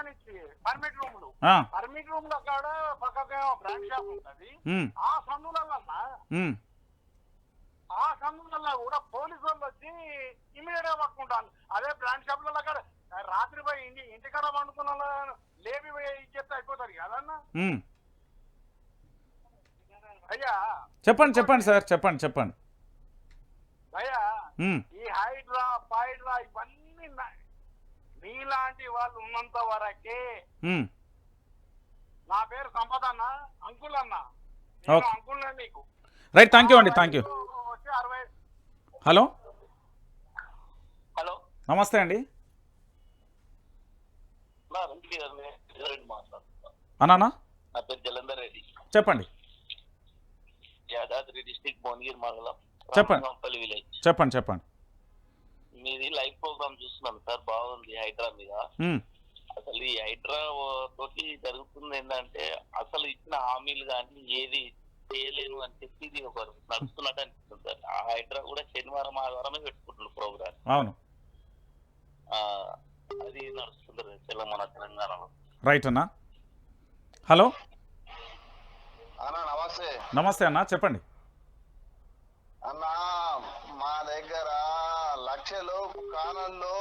పర్మిట్ రూములు, పర్మిట్ రూమ్ లో కాడ పక్కకే బ్రాండ్ షాప్ ఉంటది. ఆ సందులలో కూడా పోలీసు వాళ్ళు వచ్చి ఇమీడియట్ గా పట్టుకుంటాను. అదే బ్రాండ్ షాప్లలో కాడ రాత్రి పోయి ఇంటికాడ పండుకున్న లేవి ఇచ్చేస్తే అయిపోతారు కదన్నా. అయ్యా చెప్పండి సార్, చెప్పండి అయ్యా. ఈ హైడ్రా పైడ్రా ఇవన్నీ మీలాంటి వాళ్ళు ఉన్నంత వరకే. నా పేరు సంపద అన్న, అంకుల్ అన్న, అంకుల్ నీకు. రైట్, థ్యాంక్ యూ అండి, థ్యాంక్ యూ. హలో నమస్తే అండి. అన్నా నా పేరు జలంధర్ రెడ్డి, చెప్పండి. యాదాద్రి డిస్ట్రిక్ట్ భువనగిరి మండలం, చెప్పండి విలేజ్. చెప్పండి. మీది లైవ్ ప్రోగ్రామ్ చూస్తున్నాను సార్, బాగుంది. హైడ్రా మీద అసలు ఈ హైడ్రా తోటి జరుగుతుంది ఏంటంటే, అసలు ఇచ్చిన హామీలు కానీ ఏది చేయలేను అని చెప్పి ఇది ఒక నడుస్తున్నట్టు అనిపిస్తుంది సార్. ఆ హైడ్రా కూడా శనివారం ఆదివారమే పెట్టుకుంటున్నారు ప్రోగ్రామ్. అవును, అది నడుస్తుంది మన తెలంగాణలో. రైట్ అన్న. హలో అన్నా నమస్తే అన్న, చెప్పండి. అన్న మా దగ్గర లక్షలు కాలంలో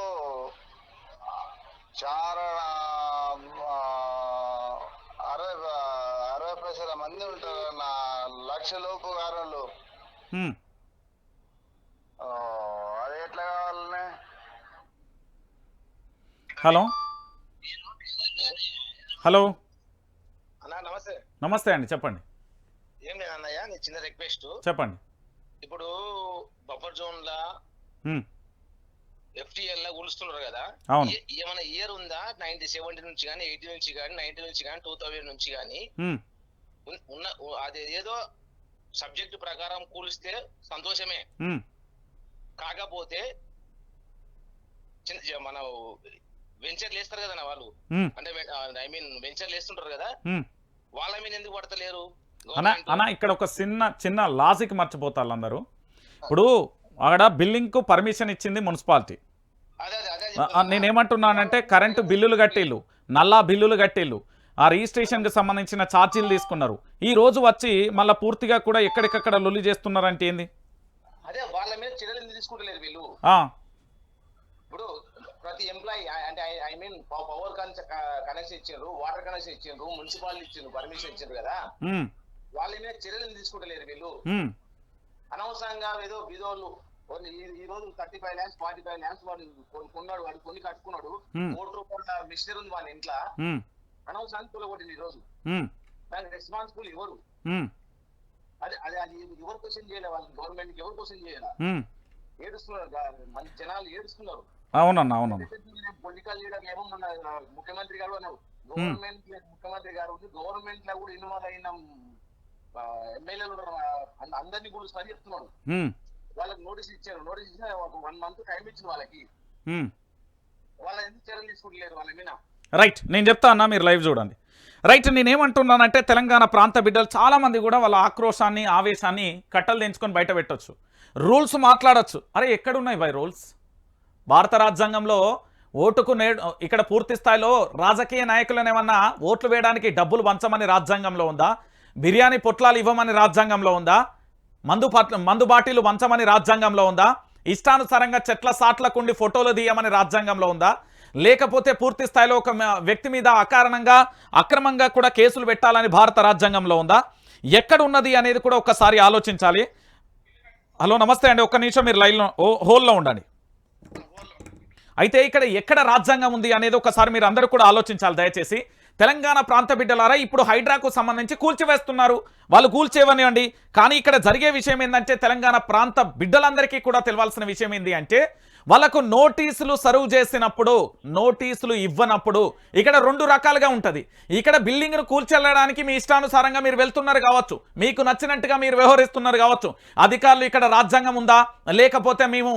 చారణ 60 పైసల మంది ఉంటారు అన్న, లక్షలోపు కారణలు. అది ఎట్లా కావాలనే? హలో అన్నా నమస్తే అండి, చెప్పండి. ఏం లేదు అన్నయ్య, నీ చిన్న రిక్వెస్ట్. చెప్పండి. ఇప్పుడు బఫర్ జోన్ లా FTL లా కూలుస్తున్నారు కదా, ఏమైనా ఇయర్ ఉందా 1970 నుంచి కానీ 80 నుంచి కానీ 90 నుంచి కానీ 2000 నుంచి కానీ ఉన్న? అది ఏదో సబ్జెక్ట్ ప్రకారం కూలిస్తే సంతోషమే, కాకపోతే మన వెంచర్లు వేస్తారు కదా వాళ్ళు, అంటే ఐ మీన్ వెంచర్లు వేస్తుంటారు కదా, వాళ్ళ మీద ఎందుకు పడతలేరు? అన్న ఇక్కడ ఒక చిన్న లాజిక్ మర్చిపోతారు అందరూ. ఇప్పుడు అక్కడ బిల్డింగ్ కు పర్మిషన్ ఇచ్చింది మున్సిపాలిటీ. నేనేమంటున్నానంటే కరెంటు బిల్లులు కట్టిల్లు, నల్లా బిల్లులు కట్టిల్లు, ఆ రిజిస్ట్రేషన్ కి సంబంధించిన ఛార్జీలు తీసుకున్నారు. ఈ రోజు వచ్చి మళ్ళీ పూర్తిగా కూడా ఎక్కడికక్కడ లొల్లి చేస్తున్నారంటే ఏంది? అదే వాళ్ళ మీద చర్యలు తీసుకుంటలేరు వీళ్ళు. ఇప్పుడు ప్రతి ఎంప్లాయీ అంటే ఐ మీన్ పవర్ కనెక్షన్ ఇచ్చిండ్రు, వాటర్ కనెక్షన్ ఇచ్చిండ్రు, మున్సిపాలిటీ ఇచ్చిండ్రు, పర్మిషన్ ఇచ్చిండ్రు కదా, వాళ్ళ మీద చర్యలు తీసుకుంటలేరు వీళ్ళు. అనవసరంగా ఏదో బీదోళ్ళు ఈ రోజు 35 lakhs 45 lakhs వాడు కొన్నాడు, వాడు కొన్ని కట్టుకున్నాడు, 3 రూపాయల మిషనరీ ఉంది వాళ్ళ ఇంట్లో, అనవసరానికి కూలగొట్టింది ఈ రోజు. దానికి రెస్పాన్సిబుల్ ఎవరు? అది అది అది ఎవరు క్వశ్చన్ చేయలే, వాళ్ళకి గవర్నమెంట్ ఎవరు క్వశ్చన్ చేయాలి? ఏడుస్తున్నారు, మన జనాలు ఏడుస్తున్నారు. అవునన్నా అవునన్నా. పొలిటికల్ లీడర్ ఏమో మన ముఖ్యమంత్రి గారు అన్నారు, గవర్నమెంట్ ముఖ్యమంత్రి గారు గవర్నమెంట్ లో కూడా ఇన్వాల్వ్ అయిన ఎమ్మెల్యేలు అందరినీ కూడా సరి చెప్తున్నాడు. వాళ్ళకి నోటీస్ ఇచ్చారు, నోటీస్ ఇచ్చిన 1 month టైం ఇచ్చింది వాళ్ళకి. వాళ్ళ ఎందుకు చర్యలు తీసుకుంటలేరు వాళ్ళ మీద? రైట్, నేను చెప్తా అన్నా, మీరు లైవ్ చూడండి. రైట్, నేనేమంటున్నానంటే తెలంగాణ ప్రాంత బిడ్డలు చాలామంది కూడా వాళ్ళ ఆక్రోశాన్ని ఆవేశాన్ని కట్టలు తెంచుకొని బయట పెట్టొచ్చు, రూల్స్ మాట్లాడచ్చు. అరే ఎక్కడున్నాయి బై రూల్స్? భారత రాజ్యాంగంలో ఓటుకు ఇక్కడ పూర్తి స్థాయిలో రాజకీయ నాయకులను ఏమన్నా ఓట్లు వేయడానికి డబ్బులు పంచమని రాజ్యాంగంలో ఉందా? బిర్యానీ పొట్లాలు ఇవ్వమని రాజ్యాంగంలో ఉందా? మందు బాటిలు పంచమని రాజ్యాంగంలో ఉందా? ఇష్టానుసారంగా చెట్ల సాట్లకుండి ఫోటోలు తీయమని రాజ్యాంగంలో ఉందా? లేకపోతే పూర్తి స్థాయిలో ఒక వ్యక్తి మీద అకారణంగా అక్రమంగా కూడా కేసులు పెట్టాలని భారత రాజ్యాంగంలో ఉందా? ఎక్కడ ఉన్నది అనేది కూడా ఒక్కసారి ఆలోచించాలి. హలో నమస్తే అండి, ఒక్క నిమిషం మీరు లైన్లో హోల్లో ఉండండి. అయితే ఇక్కడ ఎక్కడ రాజ్యాంగం ఉంది అనేది ఒకసారి మీరు అందరూ కూడా ఆలోచించాలి దయచేసి. తెలంగాణ ప్రాంత బిడ్డలారా, ఇప్పుడు హైడ్రాకు సంబంధించి కూల్చివేస్తున్నారు, వాళ్ళు కూల్చేవనివ్వండి. కానీ ఇక్కడ జరిగే విషయం ఏంటంటే తెలంగాణ ప్రాంత బిడ్డలందరికీ కూడా తెలవాల్సిన విషయం ఏంటి అంటే వాళ్ళకు నోటీసులు సర్వ్ చేసినప్పుడు, నోటీసులు ఇవ్వనప్పుడు ఇక్కడ 2 రకాలుగా ఉంటుంది. ఇక్కడ బిల్డింగ్ను కూల్చెల్లడానికి మీ ఇష్టానుసారంగా మీరు వెళ్తున్నారు కావచ్చు, మీకు నచ్చినట్టుగా మీరు వ్యవహరిస్తున్నారు కావచ్చు. అధికారులు ఇక్కడ రాజ్యాంగం ఉందా, లేకపోతే మేము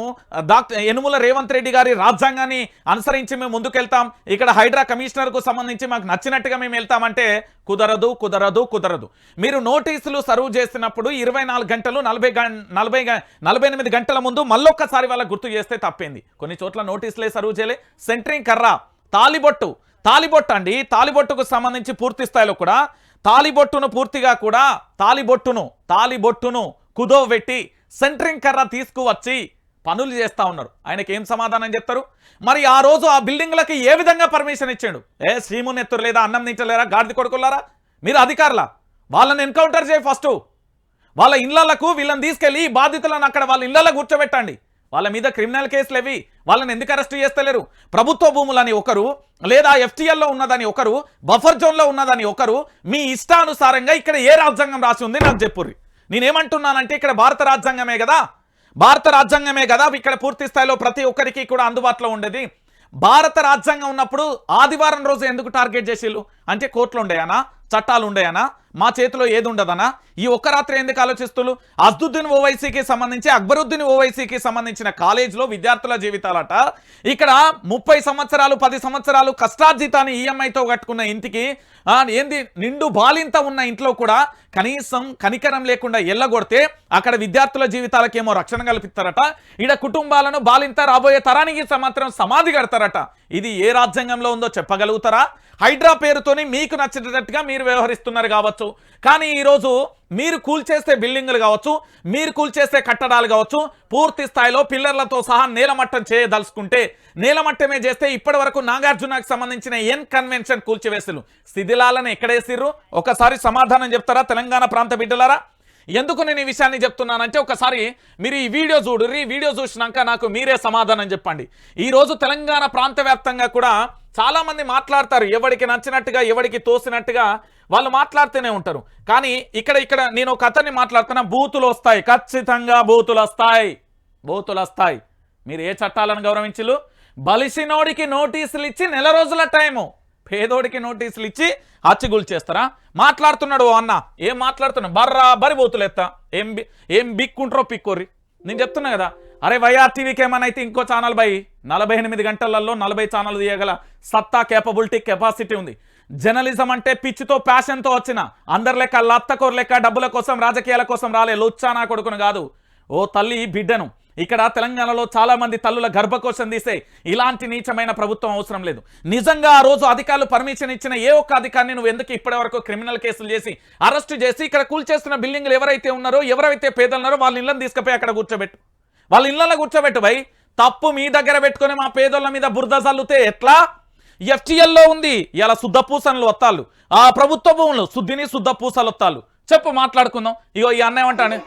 యనుమల రేవంత్ రెడ్డి గారి రాజ్యాంగాన్ని అనుసరించి మేము ముందుకెళ్తాం, ఇక్కడ హైడ్రా కమిషనర్కు సంబంధించి మాకు నచ్చినట్టుగా మేము వెళ్తామంటే కుదరదు, కుదరదు, కుదరదు. మీరు నోటీసులు సర్వ్ చేసినప్పుడు 24 గంటలు 48 గంటల ముందు మళ్ళొక్కసారి వాళ్ళకి గుర్తు చేస్తే తప్పింది. కొన్ని చోట్ల నోటీసులే సర్వ్ చేయలే. సెంట్రింగ్ కర్ర, తాలిబొట్టు అండి, తాలిబొట్టుకు సంబంధించి పూర్తి స్థాయిలో కూడా తాలిబొట్టును పూర్తిగా కూడా తాలిబొట్టును కుదోబెట్టి సెంట్రింగ్ కర్ర తీసుకువచ్చి పనులు చేస్తూ ఉన్నారు. ఆయనకి ఏం సమాధానం చెప్తారు? మరి ఆ రోజు ఆ బిల్డింగ్లకి ఏ విధంగా పర్మిషన్ ఇచ్చాడు? శ్రీమున్ ఎత్తురు లేదా, అన్నం తింటలేరా, గాడిద కొడుకులారా, మీరు అధికారులా? వాళ్ళని ఎన్కౌంటర్ చేయి ఫస్ట్. వాళ్ళ ఇళ్లకు వీళ్ళని తీసుకెళ్ళి బాధితులను అక్కడ వాళ్ళ ఇళ్లలో కూర్చోబెట్టండి. వాళ్ళ మీద క్రిమినల్ కేసులు ఏవి? వాళ్ళని ఎందుకు అరెస్ట్ చేస్తలేరు? ప్రభుత్వ భూములని ఒకరు, లేదా FTLలో ఉన్నదని ఒకరు, బఫర్ జోన్లో ఉన్నదని ఒకరు, మీ ఇష్టానుసారంగా ఇక్కడ ఏ రాజ్యాంగం రాసి ఉంది నాకు చెప్పుర్రి. నేనేమంటున్నానంటే ఇక్కడ భారత రాజ్యాంగమే కదా ఇక్కడ పూర్తి స్థాయిలో ప్రతి ఒక్కరికి కూడా అందుబాటులో ఉండేది. భారత రాజ్యాంగం ఉన్నప్పుడు ఆదివారం రోజు ఎందుకు టార్గెట్ చేసిళ్ళు అంటే కోర్టులు ఉండేయనా, చట్టాలు ఉండేయనా, మా చేతిలో ఏది ఉండదనా? ఈ ఒక్క రాత్రి ఎందుకు ఆలోచిస్తున్నారు? అజ్దుద్దీన్ ఓవైసీకి సంబంధించి అక్బరుద్దీన్ ఓవైసీకి సంబంధించిన కాలేజీలో విద్యార్థుల జీవితాలట ఇక్కడ 30 సంవత్సరాలు 10 సంవత్సరాలు కష్టార్జితాన్ని ఈఎంఐతో కట్టుకున్న ఇంటికి ఏంది నిండు బాలింత ఉన్న ఇంట్లో కూడా కనీసం కనికరం లేకుండా ఎల్లగొడితే అక్కడ విద్యార్థుల జీవితాలకేమో రక్షణ కల్పిస్తారట, ఈడ కుటుంబాలను బాలింత రాబోయే తరానికి మాత్రం సమాధి కడతారట. ఇది ఏ రాజ్యాంగంలో ఉందో చెప్పగలుగుతారా? హైడ్రా పేరుతోని మీకు నచ్చినట్టుగా మీరు వ్యవహరిస్తున్నారు కావచ్చు, కానీ ఈరోజు మీరు కూల్చేస్తే బిల్డింగులు కావచ్చు, మీరు కూల్చేస్తే కట్టడాలు కావచ్చు, పూర్తి స్థాయిలో పిల్లర్లతో సహా నేలమట్టం చేయదలుచుకుంటే నేలమట్టమే చేస్తే ఇప్పటి వరకు నాగార్జునకు సంబంధించిన ఎన్ కన్వెన్షన్ కూల్చివేసులు శిథిలాలను ఎక్కడేసిర్రు? ఒకసారి సమాధానం చెప్తారా తెలంగాణ ప్రాంత బిడ్డలారా? ఎందుకు నేను ఈ విషయాన్ని చెప్తున్నానంటే ఒకసారి మీరు ఈ వీడియో చూడుర్రి, ఈ వీడియో చూసినాక నాకు మీరే సమాధానం చెప్పండి. ఈరోజు తెలంగాణ ప్రాంత వ్యాప్తంగా కూడా చాలామంది మాట్లాడతారు, ఎవరికి నచ్చినట్టుగా ఎవరికి తోసినట్టుగా వాళ్ళు మాట్లాడుతూనే ఉంటారు. కానీ ఇక్కడ నేను ఒక అతన్ని మాట్లాడుతున్నా, బూతులు వస్తాయి, ఖచ్చితంగా బూతులు వస్తాయి. మీరు ఏ చట్టాలను గౌరవించలు? బలిసినోడికి నోటీసులు ఇచ్చి 1 రోజుల టైము, పేదోడికి నోటీసులు ఇచ్చి హచ్చిగులు చేస్తారా? మాట్లాడుతున్నాడు అన్న, ఏం మాట్లాడుతున్నా? బర్రాబరి బూతులు ఎత్తా, ఏం బిక్కుంటారో పిక్కోర్రి. నేను చెప్తున్నా కదా, అరే వైఆర్టీవీకి ఏమన్నా అయితే ఇంకో ఛానల్ 48 గంటలలో 40 ఛానల్ తీయగల సత్తా, కేపబిలిటీ, కెపాసిటీ ఉంది. జర్నలిజం అంటే పిచ్చితో ప్యాషన్తో వచ్చిన అందరి లెక్క లత్తకోరు లెక్క డబ్బుల కోసం రాజకీయాల కోసం రాలే లుచ్చానా కొడుకును కాదు, ఓ తల్లి బిడ్డను. ఇక్కడ తెలంగాణలో చాలా మంది తల్లుల గర్భకోశం తీసే ఇలాంటి నీచమైన ప్రభుత్వం అవసరం లేదు. నిజంగా ఆ రోజు అధికారులు పర్మిషన్ ఇచ్చిన ఏ ఒక్క అధికారిని నువ్వు ఎందుకు ఇప్పటి వరకు క్రిమినల్ కేసులు చేసి అరెస్ట్ చేసి ఇక్కడ కూల్చేస్తున్న బిల్డింగ్లు ఎవరైతే ఉన్నారో, ఎవరైతే పేదలు ఉన్నారో వాళ్ళ ఇళ్ళని తీసుకుపోయి అక్కడ కూర్చోబెట్టు, వాళ్ళ ఇళ్ళలో కూర్చోబెట్టు. భయ్ తప్పు మీ దగ్గర పెట్టుకొని మా పేదోళ్ళ మీద బురద చల్లుతే ఎట్లా? FTLలో ఉంది ఇలా శుద్ధ పూసలు వత్తాళ్ళు, ఆ ప్రభుత్వ భూములు శుద్ధిని శుద్ధ పూసలు వత్తాళ్ళు. చెప్పు, మాట్లాడుకుందాం. ఇగో ఈ అన్న ఏమంటాను,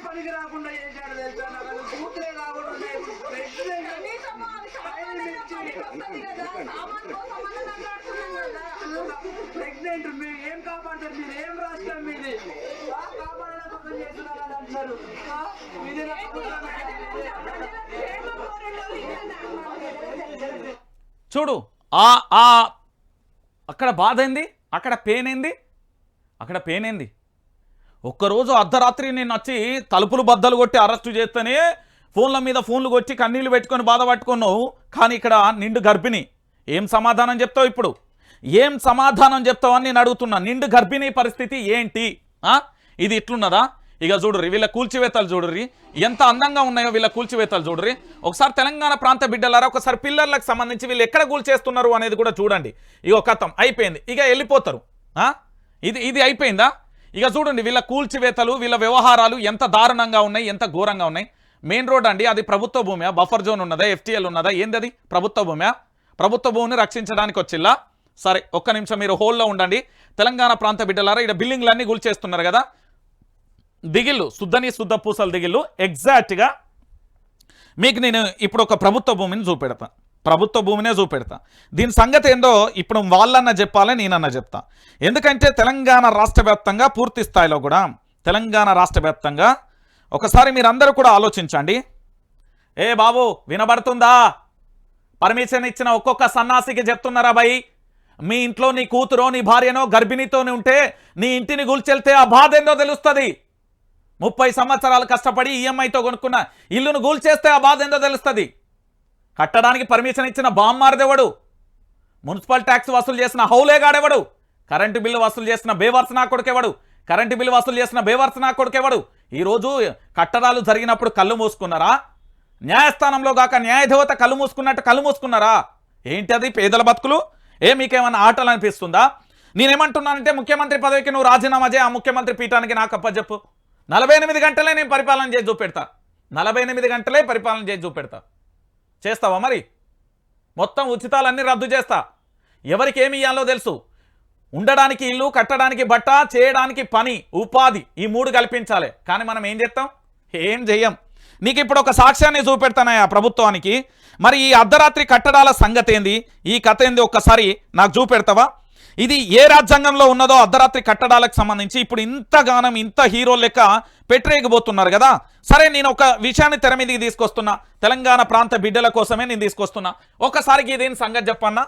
పనికి రాకుండా చేశాడు తెలుసా? నాకు కూతురే కాకుండా ఉన్నాయి. ప్రెగ్నెంట్ మీరు ఏం కాపాడతారు? మీరు ఏం రాష్ట్రం మీది? కాపాడాలని కోసం చేస్తున్నారని అంటున్నారు. మీది చూడు అక్కడ బాధ ఏంది, అక్కడ పెయిన్ ఏంది, అక్కడ పెయిన్ ఏంది. ఒక్కరోజు అర్ధరాత్రి నేను వచ్చి తలుపులు బద్దలు కొట్టి అరెస్టు చేస్తేనే ఫోన్ల మీద ఫోన్లు కొట్టి కన్నీళ్ళు పెట్టుకొని బాధ పట్టుకున్నావు. కానీ ఇక్కడ నిండు గర్భిణి, ఏం సమాధానం చెప్తావు? ఇప్పుడు ఏం సమాధానం చెప్తావు అని నేను అడుగుతున్నా. నిండు గర్భిణీ పరిస్థితి ఏంటి? ఇది ఇట్లున్నదా? ఇక చూడుర్రి వీళ్ళ కూల్చివేతలు, చూడుర్రి ఎంత అందంగా ఉన్నాయో వీళ్ళ కూల్చివేతలు చూడుర్రి. ఒకసారి తెలంగాణ ప్రాంత బిడ్డలారా, ఒకసారి పిల్లర్లకు సంబంధించి వీళ్ళు ఎక్కడ కూల్చేస్తున్నారు అనేది కూడా చూడండి. ఇక కథం అయిపోయింది, ఇక వెళ్ళిపోతారు. ఇది అయిపోయిందా? ఇక చూడండి వీళ్ళ కూల్చివేతలు, వీళ్ళ వ్యవహారాలు ఎంత దారుణంగా ఉన్నాయి, ఎంత ఘోరంగా ఉన్నాయి. మెయిన్ రోడ్ అండి, అది ప్రభుత్వ భూమి, బఫర్ జోన్ ఉన్నదా, FTL ఉన్నదా, ఏంది అది? ప్రభుత్వ భూమి. ప్రభుత్వ భూమిని రక్షించడానికి వచ్చిల్లా? సరే ఒక్క నిమిషం మీరు హోల్లో ఉండండి. తెలంగాణ ప్రాంత బిడ్డలారా, ఇక్కడ బిల్డింగ్లన్నీ కూల్చేస్తున్నారు కదా, దిగిళ్ళు శుద్ధ పూసలు దిగిళ్ళు. ఎగ్జాక్ట్గా మీకు నేను ఇప్పుడు ఒక ప్రభుత్వ భూమిని చూపెడతా, ప్రభుత్వ భూమినే చూపెడతా. దీని సంగతి ఏందో ఇప్పుడు వాళ్ళన్నా చెప్పాలి, నేనన్నా చెప్తా. ఎందుకంటే తెలంగాణ రాష్ట్ర వ్యాప్తంగా పూర్తి స్థాయిలో కూడా తెలంగాణ రాష్ట్ర వ్యాప్తంగా ఒకసారి మీరందరూ కూడా ఆలోచించండి. ఏ బాబు వినబడుతుందా? పర్మిషన్ ఇచ్చిన ఒక్కొక్క సన్నాసికి చెప్తున్నారా భయ్, మీ ఇంట్లో నీ కూతురో నీ భార్యనో గర్భిణీతోని ఉంటే నీ ఇంటిని గూల్చెళ్తే ఆ బాధ ఏందో తెలుస్తుంది. 30 సంవత్సరాలు కష్టపడి ఈఎంఐతో కొనుక్కున్న ఇల్లును గూల్చేస్తే ఆ బాధ ఏందో తెలుస్తుంది. కట్టడానికి పర్మిషన్ ఇచ్చిన బామ్మార్దెవడు? మున్సిపల్ ట్యాక్స్ వసూలు చేసిన హౌలేగాడెవడు? కరెంటు బిల్లు వసూలు చేసిన బేవర్స్ నా కొడుకెవడు? కరెంటు బిల్లు వసూలు చేసిన బేవర్స్ నా కొడుకెవడు? ఈరోజు కట్టడాలు జరిగినప్పుడు కళ్ళు మూసుకున్నారా? న్యాయస్థానంలో గాక న్యాయదేవత కళ్ళు మూసుకున్నట్టు కళ్ళు మూసుకున్నారా? ఏంటి అది పేదల బతుకులు? మీకేమన్నా ఆటలు అనిపిస్తుందా? నేనేమంటున్నానంటే ముఖ్యమంత్రి పదవికి నువ్వు రాజీనామా చేయి, ఆ ముఖ్యమంత్రి పీఠానికి నాకు అప్పచెప్పు. 48 గంటలే నేను పరిపాలన చేసి చూపెడతా, 48 గంటలే పరిపాలన చేసి చూపెడతా. చేస్తావా మరి? మొత్తం ఉచితాలన్నీ రద్దు చేస్తా. ఎవరికి ఏమి ఇవ్వాలో తెలుసు. ఉండడానికి ఇల్లు, కట్టడానికి బట్ట, చేయడానికి పని, ఉపాధి, ఈ 3 కల్పించాలి. కానీ మనం ఏం చేస్తాం? ఏం చెయ్యం. నీకు ఇప్పుడు ఒక సాక్ష్యాన్ని చూపెడతానా ఆ ప్రభుత్వానికి. మరి ఈ అర్ధరాత్రి కట్టడాల సంగతి ఏంది, ఈ కథ ఏంది ఒక్కసారి నాకు చూపెడతావా? ఇది ఏ రాజ్యాంగంలో ఉన్నదో అర్ధరాత్రి కట్టడాలకు సంబంధించి ఇప్పుడు ఇంతగానం ఇంత హీరో లెక్క పెట్టరేగిపోతున్నారు కదా. సరే నేను ఒక విషయాన్ని తెర మీదకి తీసుకొస్తున్నా, తెలంగాణ ప్రాంత బిడ్డల కోసమే నేను తీసుకొస్తున్నా. ఒకసారి గీదీని సంగతి చెప్పన్నా,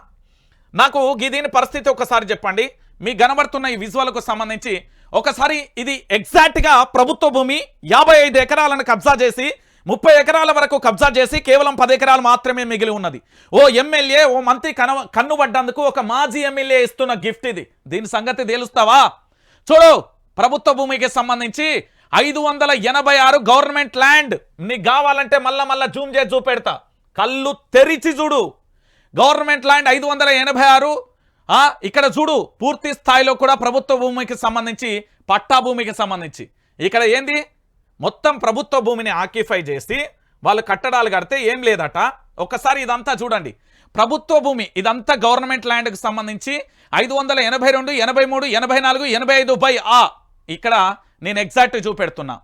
నాకు గీదీని పరిస్థితి ఒకసారి చెప్పండి. మీకు కనబడుతున్న ఈ విజువల్కు సంబంధించి ఒకసారి ఇది ఎగ్జాక్ట్గా ప్రభుత్వ భూమి 55 ఎకరాలను కబ్జా చేసి 30 ఎకరాల వరకు కబ్జా చేసి కేవలం 10 ఎకరాలు మాత్రమే మిగిలి ఉన్నది. ఓ ఎమ్మెల్యే, ఓ మంత్రి కన్నుబడ్డందుకు ఒక మాజీ ఎమ్మెల్యే ఇస్తున్న గిఫ్ట్ ఇది. దీని సంగతి తెలుస్తావా? చూడు, ప్రభుత్వ భూమికి సంబంధింంచి 586 గవర్నమెంట్ ల్యాండ్. నీకు కావాలంటే మళ్ళా జూమ్ చేసి చూపెడతా, కళ్ళు తెరిచి చూడు. Government land 586. ఇక్కడ చూడు పూర్తి స్థాయిలో కూడా ప్రభుత్వ భూమికి సంబంధించి, పట్టా భూమికి సంబంధించి ఇక్కడ ఏంది మొత్తం ప్రభుత్వ భూమిని ఆక్యుపై చేసి వాళ్ళు కట్టడాలు కడితే ఏం లేదట. ఒకసారి ఇదంతా చూడండి, ప్రభుత్వ భూమి ఇదంతా గవర్నమెంట్ ల్యాండ్కి సంబంధించి 582, 83, 84, 85/A. ఇక్కడ నేను ఎగ్జాక్ట్ చూపెడుతున్నా.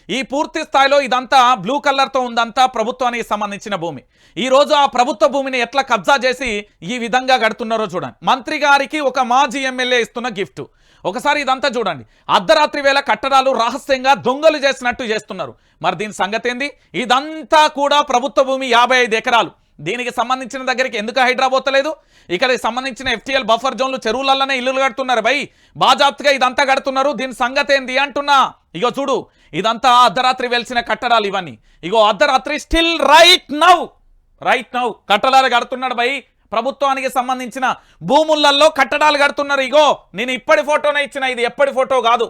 ఈ పూర్తి స్థాయిలో ఇదంతా బ్లూ కలర్తో ఉందంతా ప్రభుత్వానికి సంబంధించిన భూమి. ఈరోజు ఆ ప్రభుత్వ భూమిని ఎట్లా కబ్జా చేసి ఈ విధంగా కడుతున్నారో చూడండి. మంత్రి గారికి ఒక మాజీ ఎమ్మెల్యే ఇస్తున్న గిఫ్ట్. ఒకసారి ఇదంతా చూడండి. అర్ధరాత్రి వేళ కట్టడాలు రహస్యంగా దొంగలు చేసినట్టు చేస్తున్నారు. మరి దీని సంగతి ఏంది? ఇదంతా కూడా ప్రభుత్వ భూమి 55 ఎకరాలు. దీనికి సంబంధించిన దగ్గరికి ఎందుకు హైదరాబాద్ లేదు? ఇక్కడ సంబంధించిన FTL బఫర్ జోన్లు చెరువులలోనే ఇల్లులు కడుతున్నారు భయ్, బాజాప్తుగా ఇదంతా కడుతున్నారు. దీని సంగతి ఏంది అంటున్నా. ఇగో చూడు, ఇదంతా అర్ధరాత్రి వెలిసిన కట్టడాలు ఇవన్నీ. ఇగో అర్ధరాత్రి స్టిల్ రైట్ నౌ కట్టడాలు కడుతున్నాడు భయ్. ప్రభుత్వానికి సంబంధించిన భూములలో కట్టడాలు కడుతున్నారు. ఇగో నేను ఇప్పటి ఫోటోనే ఇచ్చిన, ఇది ఎప్పటి ఫోటో కాదు.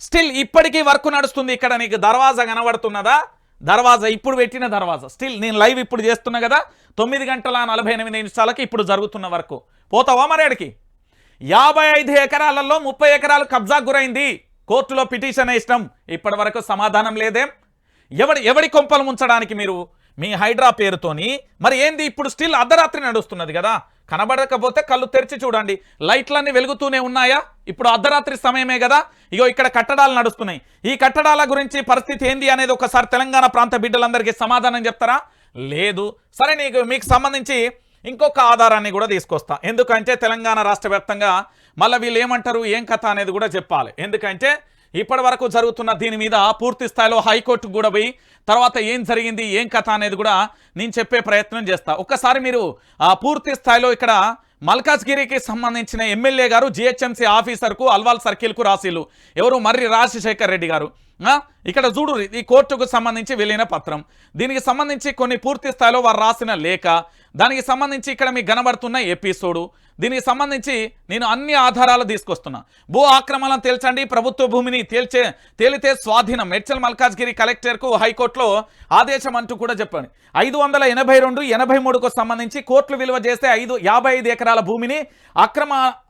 స్టిల్ ఇప్పటికీ వర్క్ నడుస్తుంది. ఇక్కడ నీకు దర్వాజా కనబడుతున్నదా? దర్వాజా ఇప్పుడు పెట్టిన దర్వాజా. స్టిల్ నేను లైవ్ ఇప్పుడు చేస్తున్నా కదా, 9:48 ఇప్పుడు జరుగుతున్న వరకు. పోతావా మరి అడికి? 55 ఎకరాలలో 30 ఎకరాలు కబ్జా గురైంది. కోర్టులో పిటిషన్ ఇష్టం, ఇప్పటి వరకు సమాధానం లేదేం? ఎవడి కొంపలు ముంచడానికి మీరు మీ హైడ్రా పేరుతోని? మరి ఏంది ఇప్పుడు స్టిల్ అర్ధరాత్రి నడుస్తున్నది కదా కనబడకపోతే కళ్ళు తెరిచి చూడండి. లైట్లన్నీ వెలుగుతూనే ఉన్నాయా? ఇప్పుడు అర్ధరాత్రి సమయమే కదా. ఇగో ఇక్కడ కట్టడాలు నడుస్తున్నాయి. ఈ కట్టడాల గురించి పరిస్థితి ఏంది అనేది ఒకసారి తెలంగాణ ప్రాంత బిడ్డలందరికీ సమాధానం చెప్తారా? లేదు. సరే, మీకు సంబంధించి ఇంకొక ఆధారాన్ని కూడా తీసుకొస్తా. ఎందుకంటే తెలంగాణ రాష్ట్ర వ్యాప్తంగా మళ్ళీ వీళ్ళు ఏమంటారు, ఏం కథ అనేది కూడా చెప్పాలి. ఎందుకంటే ఇప్పటి వరకు జరుగుతున్న దీని మీద పూర్తి స్థాయిలో హైకోర్టుకు కూడా పోయి తర్వాత ఏం జరిగింది, ఏం కథ అనేది కూడా నేను చెప్పే ప్రయత్నం చేస్తా. ఒక్కసారి మీరు పూర్తి స్థాయిలో ఇక్కడ మల్కాజ్గిరికి సంబంధించిన ఎమ్మెల్యే గారు జిహెచ్ఎంసీ ఆఫీసర్కు అల్వాల్ సర్కిల్కు రాసిలు. ఎవరు? మర్రి రాజశేఖర్ రెడ్డి గారు. ఇక్కడ చూడు, ఈ కోర్టుకు సంబంధించి వెళ్ళిన పత్రం, దీనికి సంబంధించి కొన్ని పూర్తి స్థాయిలో వారు రాసిన లేఖ, దానికి సంబంధించి ఇక్కడ మీకు కనబడుతున్న ఎపిసోడు, దీనికి సంబంధించి నేను అన్ని ఆధారాలు తీసుకొస్తున్నా. భూ ఆక్రమణలను తేల్చండి, ప్రభుత్వ భూమిని తేలితే స్వాధీనం. మేడ్చల్ మల్కాజ్గిరి కలెక్టర్కు హైకోర్టులో ఆదేశం అంటూ కూడా చెప్పాను. 582-83కు సంబంధించి కోర్టులు విలువ చేస్తే 55 ఎకరాల భూమిని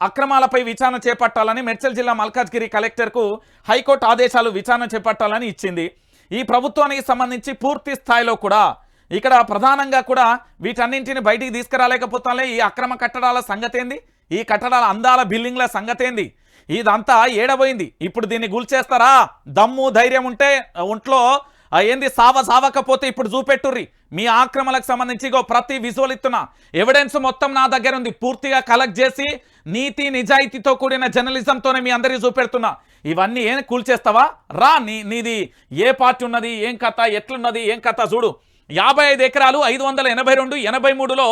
అక్రమాలపై విచారణ చేపట్టాలని మేడ్చల్ జిల్లా మల్కాజ్గిరి కలెక్టర్కు హైకోర్టు ఆదేశాలు విచారణ చేపట్టాలని ఇచ్చింది. ఈ ప్రభుత్వానికి సంబంధించి పూర్తి స్థాయిలో కూడా ఇక్కడ ప్రధానంగా కూడా వీటన్నింటిని బయటికి తీసుకురాలేకపోతానే. ఈ అక్రమ కట్టడాల సంగతేంది, ఈ కట్టడాల అందాల బిల్డింగ్ల సంగతేంది, ఇదంతా ఏడబోయింది. ఇప్పుడు దీన్ని గుల్చేస్తారా? దమ్ము ధైర్యం ఉంటే ఒంట్లో ఏంది సావకపోతే ఇప్పుడు చూపెట్టుర్రి. మీ ఆక్రమణలకు సంబంధించి ప్రతి విజువల్ ఇస్తున్నా, ఎవిడెన్స్ మొత్తం నా దగ్గర ఉంది. పూర్తిగా కలెక్ట్ చేసి నీతి నిజాయితీతో కూడిన జర్నలిజంతోనే మీ అందరికీ చూపెడుతున్నా. ఇవన్నీ ఏం కూల్చేస్తావా? రా, నీది ఏ పార్టీ ఉన్నది, ఏం కథ, ఎట్లున్నది, ఏం కథ చూడు. 55 ఎకరాలు 582-83లో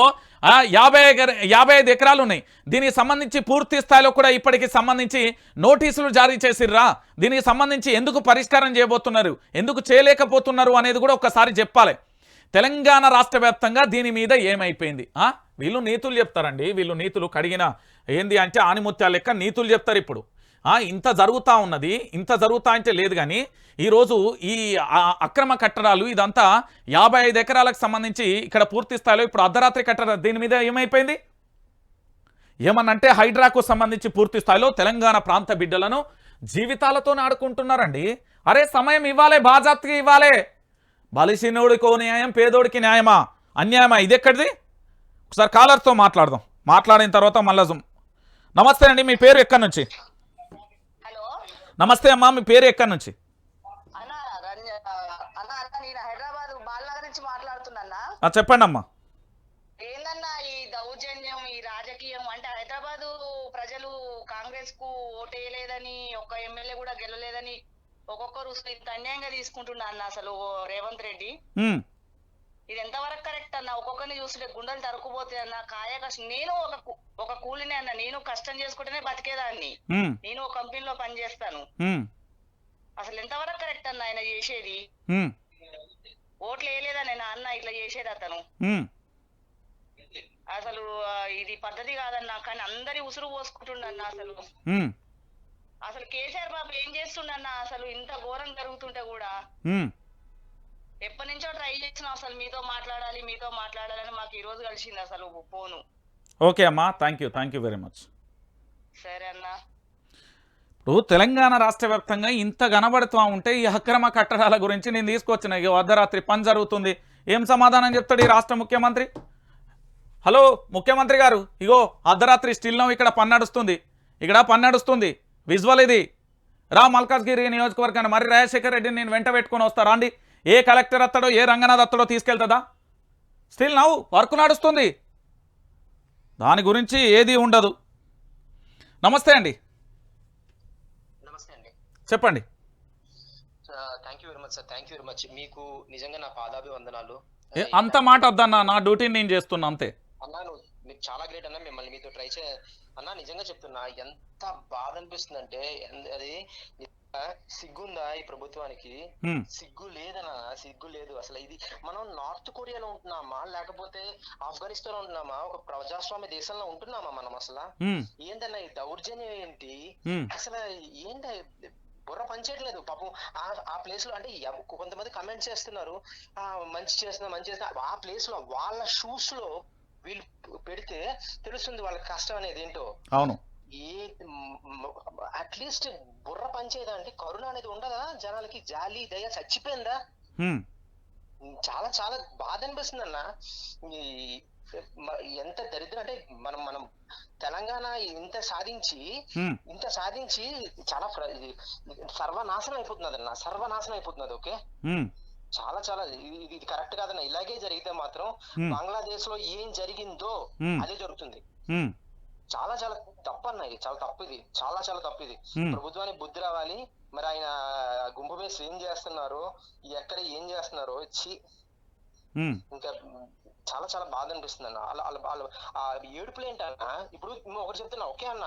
55 ఎకరాలు ఉన్నాయి. దీనికి సంబంధించి పూర్తి స్థాయిలో కూడా ఇప్పటికి సంబంధించి నోటీసులు జారీ చేసిర్రా? దీనికి సంబంధించి ఎందుకు పరిష్కారం చేయబోతున్నారు, ఎందుకు చేయలేకపోతున్నారు అనేది కూడా ఒకసారి చెప్పాలి. తెలంగాణ రాష్ట్ర వ్యాప్తంగా దీని మీద ఏమైపోయింది? వీళ్ళు నీతులు చెప్తారండి. వీళ్ళు నీతులు కడిగిన ఏంది అంటే ఆనిముత్యాల లెక్క నీతులు చెప్తారు. ఇప్పుడు ఇంత జరుగుతూ ఉన్నది, ఇంత జరుగుతా అంటే లేదు. కానీ ఈరోజు ఈ అక్రమ కట్టడాలు ఇదంతా 55 ఎకరాలకు సంబంధించి ఇక్కడ పూర్తి స్థాయిలో ఇప్పుడు అర్ధరాత్రి కట్టడాలు దీని మీద ఏమైపోయింది? ఏమన్నంటే హైడ్రాకు సంబంధించి పూర్తి స్థాయిలో తెలంగాణ ప్రాంత బిడ్డలను జీవితాలతో ఆడుకుంటున్నారండి. అరే సమయం ఇవ్వాలే, బాజాత్గా ఇవ్వాలే. బలిసినోడికో న్యాయం, పేదోడికి న్యాయమా, అన్యాయమా? ఇది ఎక్కడిది? ఒకసారి కాలర్తో మాట్లాడదాం. మాట్లాడిన తర్వాత మళ్ళా నమస్తే అండి, మీ పేరు ఎక్కడి నుంచి? నమస్తే అమ్మా, మీ పేరు ఎక్కడి నుంచి? చెప్పండి అమ్మా. ఏందన్నా ఈ దౌర్జన్యం, ఈ రాజకీయం అంటే హైదరాబాదు ప్రజలు కాంగ్రెస్ కు ఓటేయలేదని, ఒక్క ఎమ్మెల్యే కూడా గెలలేదని ఒక్కొక్కరు ఇంత అన్యాయంగా తీసుకుంటున్నా అన్న. అసలు రేవంత్ రెడ్డి ఇది ఎంతవరకు కరెక్ట్ అన్న? ఒక్కొక్కరిని చూస్తుంటే గుండెలు తరుకుపోతాయి అన్న. నేను ఒక కూలినే అన్న, నేను కష్టం చేసుకుంటేనే బతికేదాన్ని. నేను ఒక కంపెనీలో పని చేస్తాను. అసలు ఎంతవరకు కరెక్ట్ అన్న ఆయన చేసేది? ఓట్లు వేయలేదని అన్న ఇట్లా చేసేది అతను. అసలు ఇది పద్ధతి కాదన్నా. కానీ అందరి ఉసురు పోసుకుంటుండన్న. అసలు కేసీఆర్ బాబు ఏం చేస్తుండన్నా? అసలు ఇంత ఘోరం జరుగుతుంటే కూడా ఎప్పటి నుంచో ట్రై చేసినా అసలు మీతో మాట్లాడాలని మాకు ఈ రోజు కలిసింది అసలు ఫోను. ఓకే అమ్మా, థ్యాంక్ యూ వెరీ మచ్. సరే అన్న. ఇప్పుడు తెలంగాణ రాష్ట్ర వ్యాప్తంగా ఇంత కనబడుతూ ఉంటే ఈ అక్రమ కట్టడాల గురించి నేను తీసుకొచ్చిన. ఇక అర్ధరాత్రి పని జరుగుతుంది, ఏం సమాధానం చెప్తాడు ఈ రాష్ట్ర ముఖ్యమంత్రి? హలో ముఖ్యమంత్రి గారు, ఇగో అర్ధరాత్రి స్టిల్ నౌ ఇక్కడ పని నడుస్తుంది, విజువల్ ఇది. రా మల్కాజ్గిరి నియోజకవర్గాన్ని మర్రి రాజశేఖర్ రెడ్డిని నేను వెంట పెట్టుకొని వస్తారా అండి? ఏ కలెక్టర్ అత్తడో, ఏ రంగనాథ్ అత్తడో తీసుకెళ్తుందా? స్టిల్ నౌ వర్క్ నడుస్తుంది, దాని గురించి ఏది ఉండదు. నమస్తే అండి, చెప్పండి. Thank you very much sir, thank you very much. మీకు నిజంగా నా పాదాభివందనాలు. అంత మాట వద్దన్నా, నా డ్యూటీని నేను చేస్తున్నా అంతే. అన్నా మీకు చాలా గ్రేట్ అన్నా, మిమ్మల్ని మీతో ట్రై అన్నా. నిజంగా చెప్తున్నా, ఎంత బాధ అనిపిస్తుంది అంటే, అది సిగ్గుందా ఈ ప్రభుత్వానికి? సిగ్గు లేదన్నా, సిగ్గు లేదు అసలు. ఇది మనం నార్త్ కొరియాలో ఉంటున్నామా, లేకపోతే ఆఫ్ఘనిస్తాన్ లో ఉంటున్నామా, ఒక ప్రజాస్వామ్య దేశంలో ఉంటున్నామా మనం? అసలు ఏంటన్నా ఈ దౌర్జన్యం ఏంటి అసలు? ఏంటి బుర్ర పనిచేయట్లేదు పాపం. ఆ ప్లేస్ లో అంటే కొంతమంది కమెంట్ చేస్తున్నారు, మంచి చేస్తున్నా. ఆ ప్లేస్ లో వాళ్ళ షూస్ లో వీళ్ళు పెడితే తెలుస్తుంది వాళ్ళ కష్టం అనేది ఏంటో. అవును, అట్లీస్ట్ బుర్ర పనిచేయదా అంటే? కరుణ అనేది ఉండదా జనాలకి? జాలి దయ చచ్చిపోయిందా? చాలా చాలా బాధ అనిపిస్తుంది అన్న. ఎంత దరిద్రం అంటే మనం తెలంగాణ ఇంత సాధించి చాలా సర్వనాశనం అయిపోతున్నది అన్న, సర్వనాశనం అయిపోతున్నది. ఓకే, చాలా చాలా ఇది కరెక్ట్ కాదన్న. ఇలాగే జరిగితే మాత్రం బంగ్లాదేశ్ లో ఏం జరిగిందో అదే జరుగుతుంది. చాలా చాలా తప్పు అన్న, ఇది చాలా తప్పు, ఇది చాలా చాలా తప్పు. ఇది ప్రభుత్వానికి బుద్ధి రావాలి. మరి ఆయన గుంపుమేసి ఏం చేస్తున్నారు, ఎక్కడ ఏం చేస్తున్నారో వచ్చి ఇంకా చాలా చాలా బాధ అనిపిస్తుంది అన్న. ఆ ఏడుపులు ఏంటన్నా? ఇప్పుడు ఒకటి చెప్తున్నా, ఓకే అన్న,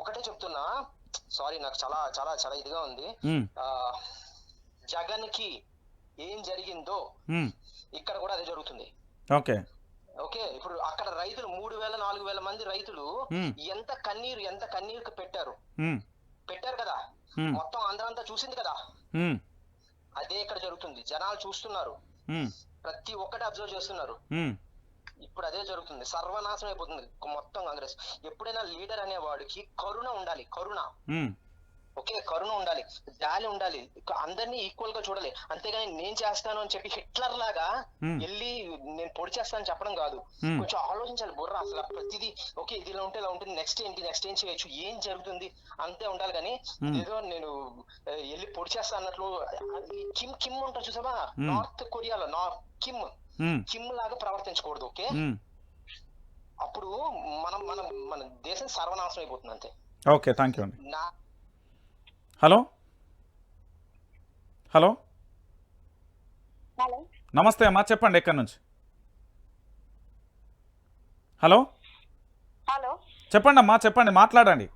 ఒకటే చెప్తున్నా, సారీ నాకు చాలా చాలా చాలా ఇదిగా ఉంది. జగన్ కి ఏం జరిగిందో ఇక్కడ కూడా అదే జరుగుతుంది. ఓకే, ఇప్పుడు అక్కడ రైతులు 3,000-4,000 మంది రైతులు ఎంత కన్నీరు పెట్టారు కదా, మొత్తం ఆంధ్ర చూసింది కదా, అదే ఇక్కడ జరుగుతుంది. జనాలు చూస్తున్నారు, ప్రతి ఒక్కటి అబ్జర్వ్ చేస్తున్నారు. ఇప్పుడు అదే జరుగుతుంది, సర్వనాశనం అయిపోతుంది మొత్తం కాంగ్రెస్. ఎప్పుడైనా లీడర్ అనేవాడికి కరుణ ఉండాలి, కరుణ. ఓకే, కరుణ ఉండాలి, జాలి ఉండాలి, అందరినీ ఈక్వల్ గా చూడాలి. అంతేగాని నేను చేస్తాను అని చెప్పి హిట్లర్ లాగా వెళ్ళి నేను పొడి చేస్తానని చెప్పడం కాదు. కొంచెం ఆలోచించాలి బుర్ర. అసలు ప్రతిదీ ఓకే, ఇది ఇలా ఉంటే ఇలా ఉంటుంది, నెక్స్ట్ ఏం చేయొచ్చు, ఏం జరుగుతుంది, అంతే ఉండాలి. కానీ ఏదో నేను వెళ్ళి పొడి చేస్తా అన్నట్లు కిమ్ ఉంటారు చూసావా, నార్త్ కొరియాలో కిమ్ లాగా ప్రవర్తించకూడదు. ఓకే, అప్పుడు మన దేశం సర్వనాశనం అయిపోతుంది అంతే. ఓకే, థ్యాంక్ యూ అండి. హలో హలో నమస్తే అమ్మా, చెప్పండి ఎక్కడి నుంచి? హలో చెప్పండి అమ్మా, చెప్పండి, మాట్లాడండి.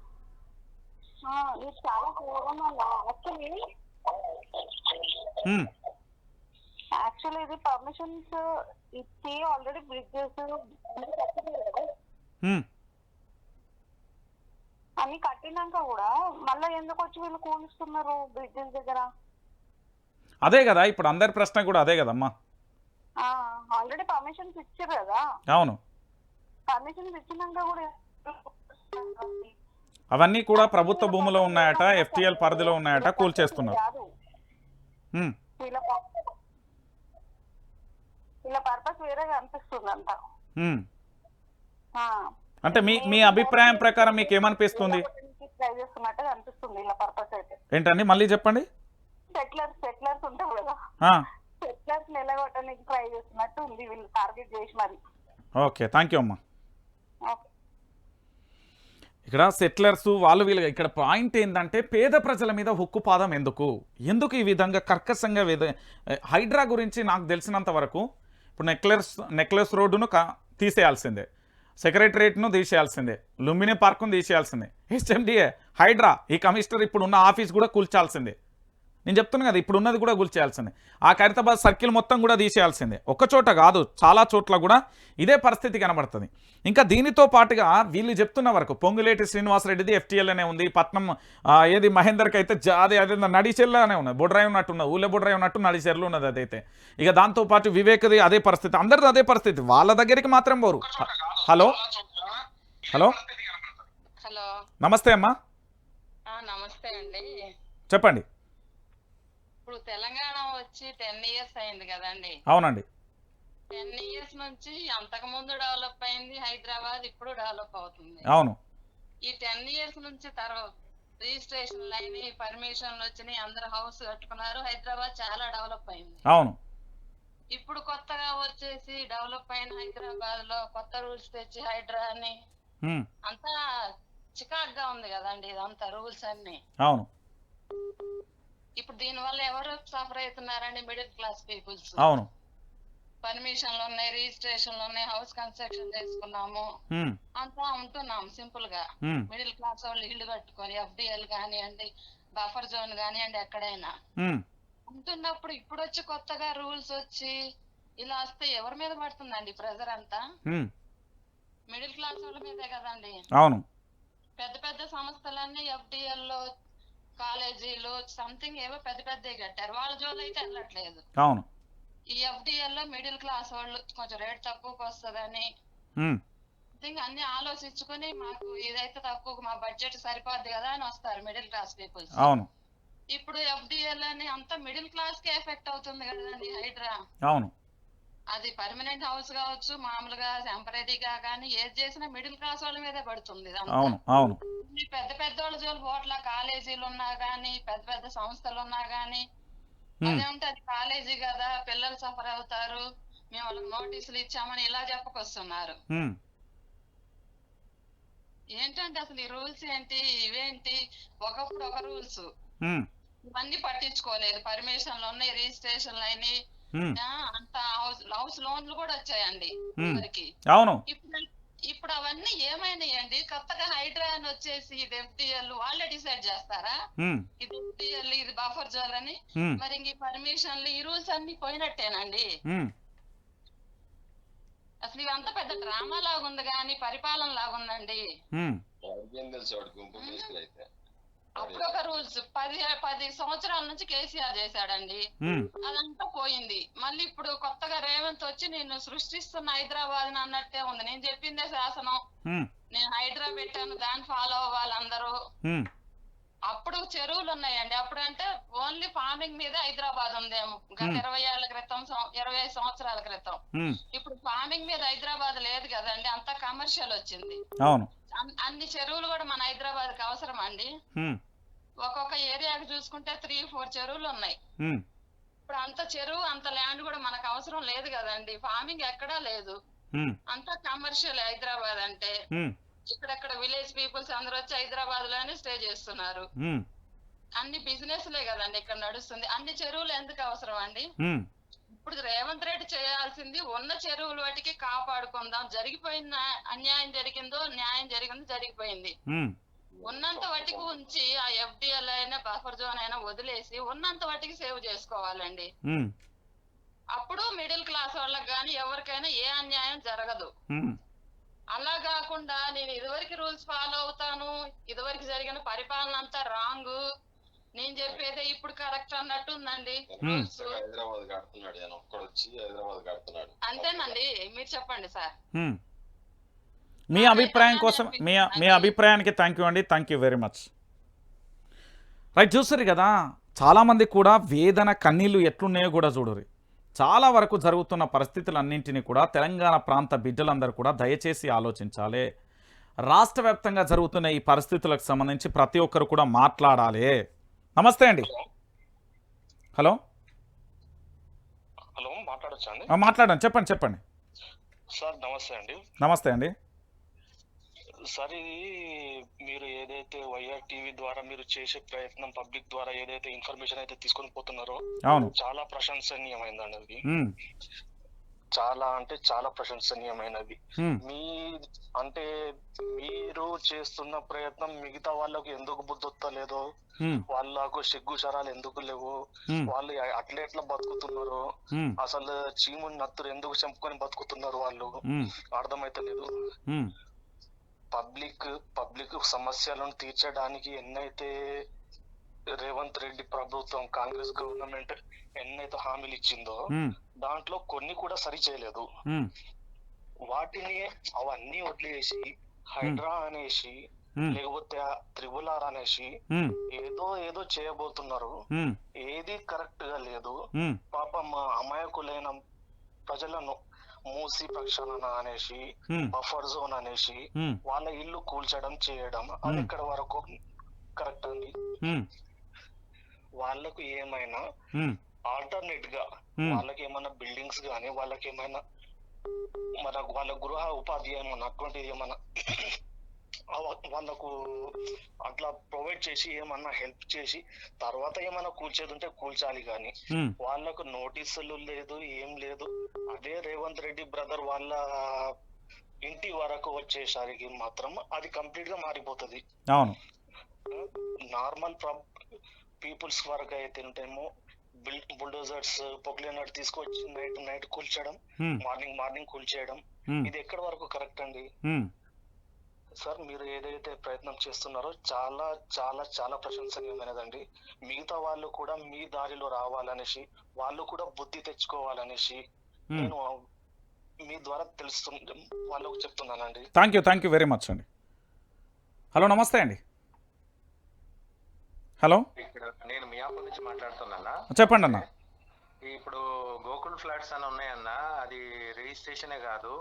యాక్చువల్లీ ఇది పర్మిషన్స్ ఇచ్చి ఆల్రెడీ బ్రిడ్జెస్ అన్ని కట్టినాక కూడా మళ్ళీ ఎందుకు వచ్చి వీళ్ళు కూలుస్తున్నారు బ్రిడ్జెస్ దగ్గర? అదే కదా ఇప్పుడు అందరి ప్రశ్న కూడా అదే కదమ్మా. ఆల్రెడీ పర్మిషన్స్ ఇచ్చారు కదా. అవును, పర్మిషన్స్ ఇచ్చినాక కూడా అవన్నీ కూడా ప్రభుత్వ భూమిలో ఉన్నాయట, FTL పరిధిలో ఉన్నాయట, కూల్చేస్తున్నారు. వీళ్ళ పర్పస్ వేరేగా అనిపిస్తుంది అంట. అంటే మీ అభిప్రాయం ప్రకారం మీకు ఏమనిపిస్తుంది? ఏంటండి మళ్ళీ చెప్పండి. సెటిలర్స్ ఉంటారు కదా, సెటిలర్స్ నిలగొట్టడానికి ట్రై చేస్తున్నట్టు ఉంది వీళ్ళు టార్గెట్ చేసి మరి. ఓకే, థ్యాంక్ యూ అమ్మా. ఇక్కడ సెటిలర్స్ వాళ్ళు వీళ్ళు, ఇక్కడ పాయింట్ ఏంటంటే పేద ప్రజల మీద హుక్కుపాదం ఎందుకు ఈ విధంగా కర్కశంగా హైడ్రా గురించి నాకు తెలిసినంత వరకు ఇప్పుడు నెక్లెస్ రోడ్డును తీసేయాల్సిందే, సెక్రటరేట్ను తీసేయాల్సిందే, లుంబిని పార్కును తీసేయాల్సిందే, HMDA హైడ్రా ఈ కమిషనర్ ఇప్పుడు ఉన్న ఆఫీస్ కూడా కూల్చాల్సిందే. నేను చెప్తున్నాను కదా, ఇప్పుడు ఉన్నది కూడా కూల్చేయాల్సిందే. ఆ ఖైరతాబాద్ సర్కిల్ మొత్తం కూడా తీసేయాల్సిందే. ఒక్క చోట కాదు, చాలా చోట్ల కూడా ఇదే పరిస్థితి కనబడుతుంది. ఇంకా దీనితో పాటుగా వీళ్ళు చెప్తున్న వరకు పొంగులేటి శ్రీనివాసరెడ్డిది FTL అనే ఉంది, పట్నం ఏది మహేందర్కి అయితే అదే నడిచెల్లానే ఉన్నది, బొడ్రాయి ఉన్నట్టున్నది, ఊళ్ళో బొడ్రాయి ఉన్నట్టు నడిచెర్లు ఉన్నది అదైతే. ఇక దాంతోపాటు వివేక్ది అదే పరిస్థితి, అందరిది అదే పరిస్థితి, వాళ్ళ దగ్గరికి మాత్రం పోరు. హలో హలో హలో నమస్తే అమ్మా. నమస్తే అండి, చెప్పండి. ఇప్పుడు తెలంగాణ వచ్చి 10 years అయింది కదండి. అవునండి, 10 years నుంచి అంతకు ముందు డెవలప్ అయింది హైదరాబాద్, ఇప్పుడు డెవలప్ అవుతుంది. అవును, ఈ 10 years నుంచి తర్వాత రిజిస్ట్రేషన్లు అయినాయి, పర్మిషన్లు వచ్చినాయి, అందరు హౌస్ కట్టుకున్నారు, హైదరాబాద్ చాలా డెవలప్ అయింది. అవును, ఇప్పుడు కొత్తగా వచ్చేసి డెవలప్ అయిన హైదరాబాద్ లో కొత్త రూల్స్ తెచ్చి హైడ్రా అని అంతా చికాగ్గా ఉంది కదండి ఇదంతా రూల్స్ అన్ని. అవును, ఇప్పుడు దీని వల్ల ఎవరు సఫర్ అవుతున్నారండి? Middle class peoples. అవును, పర్మిషన్లు ఉన్నాయి, రిజిస్ట్రేషన్లు ఉన్నాయి, హౌస్ కన్స్ట్రక్షన్ చేసుకున్నాము, అంతా ఉంటున్నాం సింపుల్ గా. మిడిల్ క్లాస్ వాళ్ళు ఇల్లు కట్టుకొని FDL కానివ్వండి, బఫర్ జోన్ కానివ్వండి, ఎక్కడైనా ఉంటున్నప్పుడు ఇప్పుడు వచ్చి కొత్తగా రూల్స్ వచ్చి ఇలా వస్తే ఎవరి మీద పడుతుందండి ప్రెజర్ అంతా? మిడిల్ క్లాస్ వాళ్ళ మీదే కదండి. అవును, పెద్ద పెద్ద సంస్థలన్నీ FDL లో కాలేజీలు సంథింగ్ ఏవో పెద్ద పెద్ద కట్టారు, వాళ్ళ జోలు అయితే వెళ్ళట్లేదు. అవును, ఈ FDL లో మిడిల్ క్లాస్ వాళ్ళు కొంచెం రేట్ తక్కువకి వస్తుందని అన్ని ఆలోచించుకుని మాకు ఇదైతే తక్కువ, మా బడ్జెట్ సరిపోద్ది కదా అని వస్తారు మిడిల్ క్లాస్ పీపుల్స్. అవును, ఇప్పుడు FDL అని అంతా మిడిల్ క్లాస్ కి ఎఫెక్ట్ అవుతుంది కదండి హైడ్రా. అవును, అది పర్మనెంట్ హౌస్ కావచ్చు, మామూలుగా టెంపరీగా కానీ ఏది చేసినా మిడిల్ క్లాస్ వాళ్ళ మీదే పడుతుంది ఇదంతా. అవును అవును ఈ పెద్ద పెద్ద వాళ్ళ జోలు పోట్ల కాలేజీలు ఉన్నా గానీ, పెద్ద పెద్ద సంస్థలు ఉన్నా గానీ, అదేమంటే అది కాలేజీ కదా, పిల్లలు సఫర్ అవుతారు, మేము వాళ్ళకి నోటీసులు ఇచ్చామని ఇలా చెప్పకొస్తున్నారు. ఏంటంటే అసలు ఈ రూల్స్ ఏంటి, ఇవేంటి? ఒకప్పుడు ఒక రూల్స్, ఇవన్నీ పట్టించుకోలేదు. పర్మిషన్లు ఉన్నాయి, రిజిస్ట్రేషన్లు అయినాయి, అంత హౌస్ లోన్లు కూడా వచ్చాయండి అందరికి. అవును ఇప్పుడు అవన్నీ ఏమైనాయండి? కొత్తగా హైడ్రా అని వచ్చేసి ఇది ఎఫ్టీఎల్ వాళ్ళే డిసైడ్ చేస్తారా? ఇది ఎఫ్టీఎల్, ఇది బఫర్ జోన్ అని. మరి ఇంక పర్మిషన్లు, ఈ రూల్స్ అన్ని పోయినట్టేనండి. అసలు ఇవంతా పెద్ద డ్రామా లాగుంది కానీ పరిపాలన లాగుందండి. అప్పుడు ఒక రూల్స్ 10 సంవత్సరాల నుంచి కేసీఆర్ చేశాడండి, అదంతా పోయింది. మళ్ళీ ఇప్పుడు కొత్తగా రేవంత్ వచ్చి నేను సృష్టిస్తున్న హైదరాబాద్ అన్నట్టే ఉంది. నేను చెప్పిందే శాసనం, నేను హైడ్రా పెట్టాను, దాన్ని ఫాలో అవ్వాలి అందరూ. అప్పుడు చెరువులు ఉన్నాయండి, అప్పుడు అంటే ఓన్లీ ఫార్మింగ్ మీద హైదరాబాద్ ఉందేమో గత 20 ఏళ్ల క్రితం, 25 సంవత్సరాల క్రితం. ఇప్పుడు ఫార్మింగ్ మీద హైదరాబాద్ లేదు కదండి, అంతా కమర్షియల్ వచ్చింది. అన్ని చెరువులు కూడా మన హైదరాబాద్ కి అవసరం అండి. ఒక్కొక్క ఏరియాకి చూసుకుంటే 3-4 చెరువులు ఉన్నాయి. ఇప్పుడు అంత చెరువు, అంత ల్యాండ్ కూడా మనకు అవసరం లేదు కదండి. ఫార్మింగ్ ఎక్కడా లేదు, అంతా కమర్షియల్ హైదరాబాద్ అంటే. ఇక్కడెక్కడ విలేజ్ పీపుల్స్ అందరూ వచ్చి హైదరాబాద్ లోనే స్టే చేస్తున్నారు. అన్ని బిజినెస్ లే కదండి ఇక్కడ నడుస్తుంది. అన్ని చెరువులు ఎందుకు అవసరం అండి? ఇప్పుడు రేవంత్ రెడ్డి చేయాల్సింది ఉన్న చెరువుల వాటికి కాపాడుకుందాం. జరిగిపోయిన అన్యాయం జరిగిందో న్యాయం జరిగిందో జరిగిపోయింది. ఉన్నంత వాటికి ఉంచి ఆ ఎఫ్డిఎల్ అయినా బఫర్ జోన్ అయినా వదిలేసి ఉన్నంత వాటికి సేవ్ చేసుకోవాలండి. అప్పుడు మిడిల్ క్లాస్ వాళ్ళకి గానీ ఎవరికైనా ఏ అన్యాయం జరగదు. అలా కాకుండా నేను ఇదివరకు రూల్స్ ఫాలో అవుతాను, ఇదివరకు జరిగిన పరిపాలన అంతా రాంగ్, నేను చెప్పేదే ఇప్పుడు కరెక్ట్ అన్నట్టు ఉందండి. అంతేనండి, మీరు చెప్పండి సార్. మీ అభిప్రాయం కోసం, మీ అభిప్రాయానికి థ్యాంక్ యూ అండి, thank you very much. Right, చూసారు కదా, చాలామంది కూడా వేదన కన్నీళ్ళు ఎట్లున్నాయో కూడా చూడరు. చాలా వరకు జరుగుతున్న పరిస్థితులన్నింటినీ కూడా తెలంగాణ ప్రాంత బిడ్డలందరూ కూడా దయచేసి ఆలోచించాలి. రాష్ట్ర వ్యాప్తంగా జరుగుతున్న ఈ పరిస్థితులకు సంబంధించి ప్రతి ఒక్కరు కూడా మాట్లాడాలి. నమస్తే అండి. హలో హలో మాట్లాడొచ్చా అండి? మాట్లాడండి, చెప్పండి సార్. నమస్తే అండి. నమస్తే అండి. సార్, ఇది మీరు ఏదైతే వైఆర్ టీవీ ద్వారా మీరు చేసే ప్రయత్నం, పబ్లిక్ ద్వారా ఏదైతే ఇన్ఫర్మేషన్ అయితే తీసుకొని పోతున్నారో చాలా ప్రశంసనీయమైనది. అది చాలా అంటే చాలా ప్రశంసనీయమైనది. మీ అంటే మీరు చేస్తున్న ప్రయత్నం మిగతా వాళ్ళకు ఎందుకు బుద్ధొత్తలేదో, వాళ్ళకు సిగ్గు శరాలు ఎందుకు లేవు, వాళ్ళు అట్లా బతుకుతున్నారు, అసలు చీముని నత్తురు ఎందుకు చంపుకొని బతుకుతున్నారు వాళ్ళు అర్థమైతే లేదు. పబ్లిక్ సమస్యలను తీర్చడానికి ఎన్నైతే రేవంత్ రెడ్డి ప్రభుత్వం, కాంగ్రెస్ గవర్నమెంట్ ఎన్నైతే హామీలు ఇచ్చిందో దాంట్లో కొన్ని కూడా సరి చేయలేదు. వాటిని అవన్నీ వదిలేసి హైడ్రా అనేసి లేకపోతే RRR అనేసి ఏదో చేయబోతున్నారు. ఏది కరెక్ట్ గా లేదు. పాపం అమాయకులైన ప్రజలను మూసి ప్రక్షాళన అనేసి, బఫర్ జోన్ అనేసి వాళ్ళ ఇల్లు కూల్చడం చేయడం, అది ఎక్కడ వరకు కరెక్ట్ అండి? వాళ్ళకు ఏమైనా ఆల్టర్నేట్ గా వాళ్ళకి ఏమైనా బిల్డింగ్స్ గానీ, వాళ్ళకి ఏమైనా వాళ్ళ గృహ ఉపాధి ఏమన్నా అటువంటిది ఏమన్నా వాళ్ళకు అట్లా ప్రొవైడ్ చేసి ఏమన్నా హెల్ప్ చేసి తర్వాత ఏమన్నా కూల్చేది ఉంటే కూల్చాలి. కానీ వాళ్ళకు నోటీసులు లేదు, ఏం లేదు. అదే రేవంత్ రెడ్డి బ్రదర్ వాళ్ళ ఇంటి వరకు వచ్చేసరికి మాత్రం అది కంప్లీట్ గా మారిపోతుంది. నార్మల్ పీపుల్స్ వరకు అయితే ఉంటేమో బుల్డోజర్స్ పొక్లేనట్ తీసుకొచ్చి నైట్ కూల్చడం, మార్నింగ్ కూల్చేయడం, ఇది ఎక్కడి వరకు కరెక్ట్ అండి? సార్, మీరు ఏదైతే ప్రయత్నం చేస్తున్నారో చాలా చాలా చాలా ప్రశంసనీయమైనదండి. మిగతా వాళ్ళు కూడా మీ దారిలో రావాలనేసి, వాళ్ళు కూడా బుద్ధి తెచ్చుకోవాలనేసి నేను మీ ద్వారా వాళ్ళకు చెప్తున్నానండి. థ్యాంక్ యూ వెరీ మచ్ అండి. హలో, నమస్తే అండి. హలో, నేను మియాపూర్ నుంచి మాట్లాడుతున్నా. చెప్పండి అన్న. ఇప్పుడు గోకుల్ ఫ్లాట్స్ అని ఉన్నాయన్న, అది రిజిస్ట్రేషనే కాదు,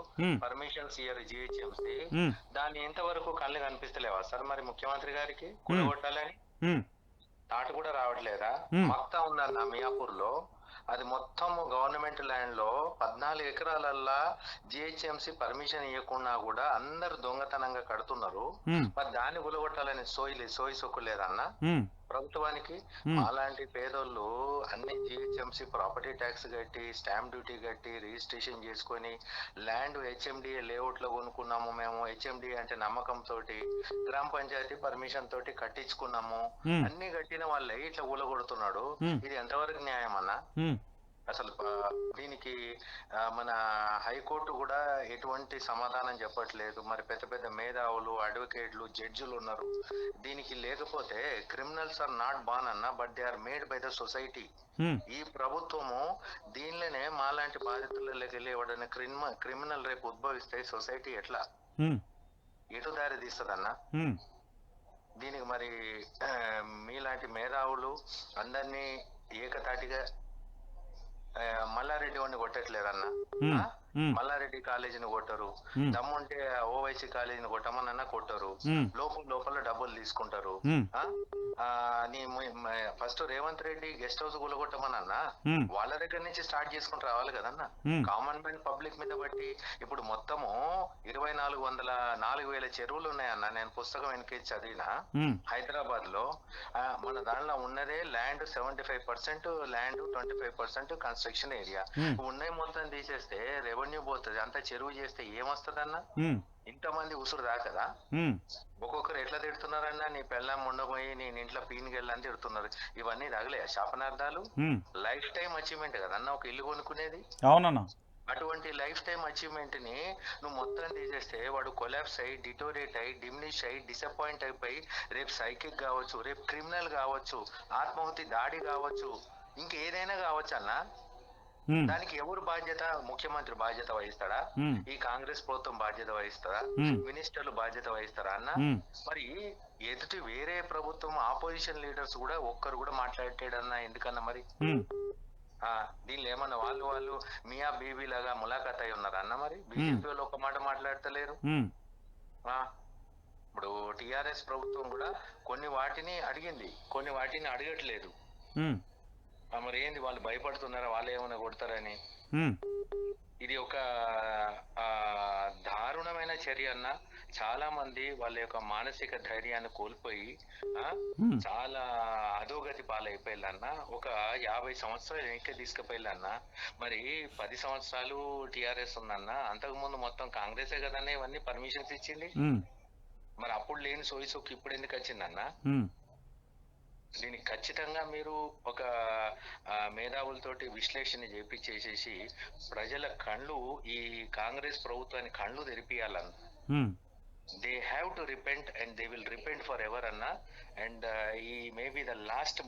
పర్మిషన్స్ ఇయర్ జిహెచ్ఎంసీ. దాన్ని ఇంతవరకు కళ్ళు కనిపిస్తలేవా సార్ మరి ముఖ్యమంత్రి గారికి కూడగొట్టాలని? తాట కూడా రావట్లేదా? మొత్తం ఉందన్న మియాపూర్ లో, అది మొత్తం గవర్నమెంట్ ల్యాండ్ లో 14 ఎకరాలల్లా జిహెచ్ఎంసీ పర్మిషన్ ఇవ్వకుండా కూడా అందరు దొంగతనంగా కడుతున్నారు. మరి దాన్ని గులగొట్టాలని సోయి సొక్కు లేదన్న ప్రభుత్వానికి? అలాంటి పేదోళ్ళు అన్ని జిహెచ్ఎంసీ ప్రాపర్టీ ట్యాక్స్ కట్టి, స్టాంప్ డ్యూటీ కట్టి, రిజిస్ట్రేషన్ చేసుకొని, ల్యాండ్ హెచ్ఎండిఏ లేఅవుట్ లో కొనుక్కున్నాము మేము, హెచ్ఎండిఏ అంటే నమ్మకంతో గ్రామ పంచాయతీ పర్మిషన్ తోటి కట్టించుకున్నాము, అన్ని కట్టిన వాళ్ళే ఇట్లా ఊలగొడుతున్నాడు. ఇది ఎంతవరకు న్యాయం అన్న? అసలు దీనికి మన హైకోర్టు కూడా ఎటువంటి సమాధానం చెప్పట్లేదు. మరి పెద్ద పెద్ద మేధావులు, అడ్వకేట్లు, జడ్జిలు ఉన్నారు. దీనికి లేకపోతే క్రిమినల్స్ ఆర్ నాట్ బాన్ అన్న, but they are made by the society. ఈ ప్రభుత్వము దీనిలోనే మాలాంటి బాధితులకి వెళ్ళి ఎవడైనా క్రిమినల్ రేపు ఉద్భవిస్తే సొసైటీ ఎట్లా ఎటు దారి తీస్తుందన్న? దీనికి మరి మీలాంటి మేధావులు అందరినీ ఏకతాటిగా మల్లారెడ్డి వాడిని కొట్టట్లేదన్న, మల్లారెడ్డి కాలేజీని కొట్టరు, దమ్ముంటే ఓవైసీ కాలేజీని కొట్టమనన్నా కొట్టరు, లోపల డబ్బులు తీసుకుంటారు. First Revanth Reddy guest house కూలగొట్టమనన్నా వాళ్ళ దగ్గర నుంచి స్టార్ట్ చేసుకుంటూ రావాలి కదన్నా. కామన్ మ్యాన్ పబ్లిక్ మీద బట్టి ఇప్పుడు మొత్తము 4,000 చెరువులు ఉన్నాయన్న. నేను పుస్తకం వెనకేసి చదివిన, హైదరాబాద్ లో మన దానిలో ఉన్నదే ల్యాండ్ 75% ల్యాండ్, 25% కన్స్ట్రక్షన్ ఏరియా. ఉన్నాయి మొత్తం తీసేస్తే రెవెన్యూ పోతుంది. అంత చెరువు చేస్తే ఏమొస్తుందన్న? ఇంతమంది ఉసురు దాకదా? ఒక్కొక్కరు ఎట్లా తిడుతున్నారన్నా, నీ పెళ్ళం ఉండబోయి నేను ఇంట్లో పీనికెళ్ళని తిడుతున్నారు. ఇవన్నీ తగలే శాపనార్థాలు. లైఫ్ టైం అచీవ్మెంట్ కదన్నా ఒక ఇల్లు కొనుక్కునేది. అవునన్నా. అటువంటి లైఫ్ టైం అచీవ్మెంట్ ని నువ్వు మొత్తం తీసేస్తే వాడు కొలాప్స్ అయ్యి, డిటోరేట్ అయ్యి, డిమినిష్ అయ్యి, డిసప్పాయింట్ అయిపోయి రేపు సైకిక్ కావచ్చు, రేపు క్రిమినల్ కావచ్చు, ఆత్మాహుతి దాడి కావచ్చు, ఇంకేదైనా కావచ్చు అన్న. దానికి ఎవరు బాధ్యత? ముఖ్యమంత్రి బాధ్యత వహిస్తాడా? ఈ కాంగ్రెస్ ప్రభుత్వం బాధ్యత వహిస్తారా? మినిస్టర్లు బాధ్యత వహిస్తారా అన్న? మరి ఎదుటి వేరే ప్రభుత్వం ఆపోజిషన్ లీడర్స్ కూడా ఒక్కరు కూడా మాట్లాడేటన్నా ఎందుకన్నా? మరి దీనిలో ఏమన్నా వాళ్ళు మియా బీబీ లాగా ములాఖాత్ అయి ఉన్నారా అన్న? మరి బీజేపీ వాళ్ళు ఒక మాట మాట్లాడతలేరు. ఇప్పుడు టిఆర్ఎస్ ప్రభుత్వం కూడా కొన్ని వాటిని అడిగింది, కొన్ని వాటిని అడగట్లేదు. మరి ఏంది వాళ్ళు భయపడుతున్నారా? వాళ్ళు ఏమైనా కొడతారని? ఇది ఒక దారుణమైన చర్య అన్న. చాలా మంది వాళ్ళ యొక్క మానసిక ధైర్యాన్ని కోల్పోయి చాలా అధోగతి పాలైపోయిల్లన్న. ఒక 50 సంవత్సరాలు వెనక్కి తీసుకుపోయిల్లన్న. మరి 10 సంవత్సరాలు టిఆర్ఎస్ ఉందన్న, అంతకు ముందు మొత్తం కాంగ్రెసే కదన్న ఇవన్నీ పర్మిషన్స్ ఇచ్చింది. మరి అప్పుడు లేని సోయిసోకి ఇప్పుడు ఎందుకు వచ్చిందన్న? దీనికి ఖచ్చితంగా మీరు ఒక మేధావులతోటి విశ్లేషణ చేపించేసేసి ప్రజల కళ్ళు, ఈ కాంగ్రెస్ ప్రభుత్వాన్ని కళ్ళు తెరిపియాలన్న. They have to repent and they will repent for ever అన్న. అండ్ ఈ maybe the last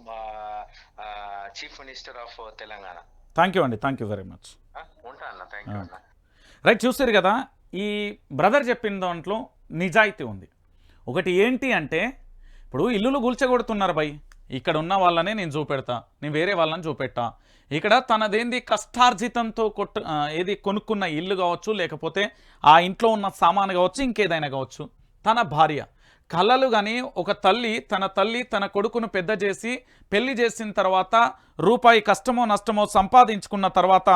chief minister of Telangana. Thank you అండి, థ్యాంక్ యూ వెరీ మచ్. ఉంటా అన్న, థ్యాంక్ యూ అన్న. రైట్, చూస్తారు కదా ఈ బ్రదర్ చెప్పిన దాంట్లో నిజాయితీ ఉంది. ఒకటి ఏంటి అంటే ఇప్పుడు ఇల్లులు గుల్చగొడుతున్నారు భయ్, ఇక్కడ ఉన్న వాళ్ళనే నేను చూపెడతా, నేను వేరే వాళ్ళని చూపెట్టా. ఇక్కడ తనదేంది కష్టార్జితంతో ఏది కొనుక్కున్న ఇల్లు కావచ్చు, లేకపోతే ఆ ఇంట్లో ఉన్న సామాను కావచ్చు, ఇంకేదైనా కావచ్చు, తన భార్య కలలు కానీ ఒక తల్లి తన కొడుకును పెద్ద చేసి పెళ్లి చేసిన తర్వాత రూపాయి కష్టమో నష్టమో సంపాదించుకున్న తర్వాత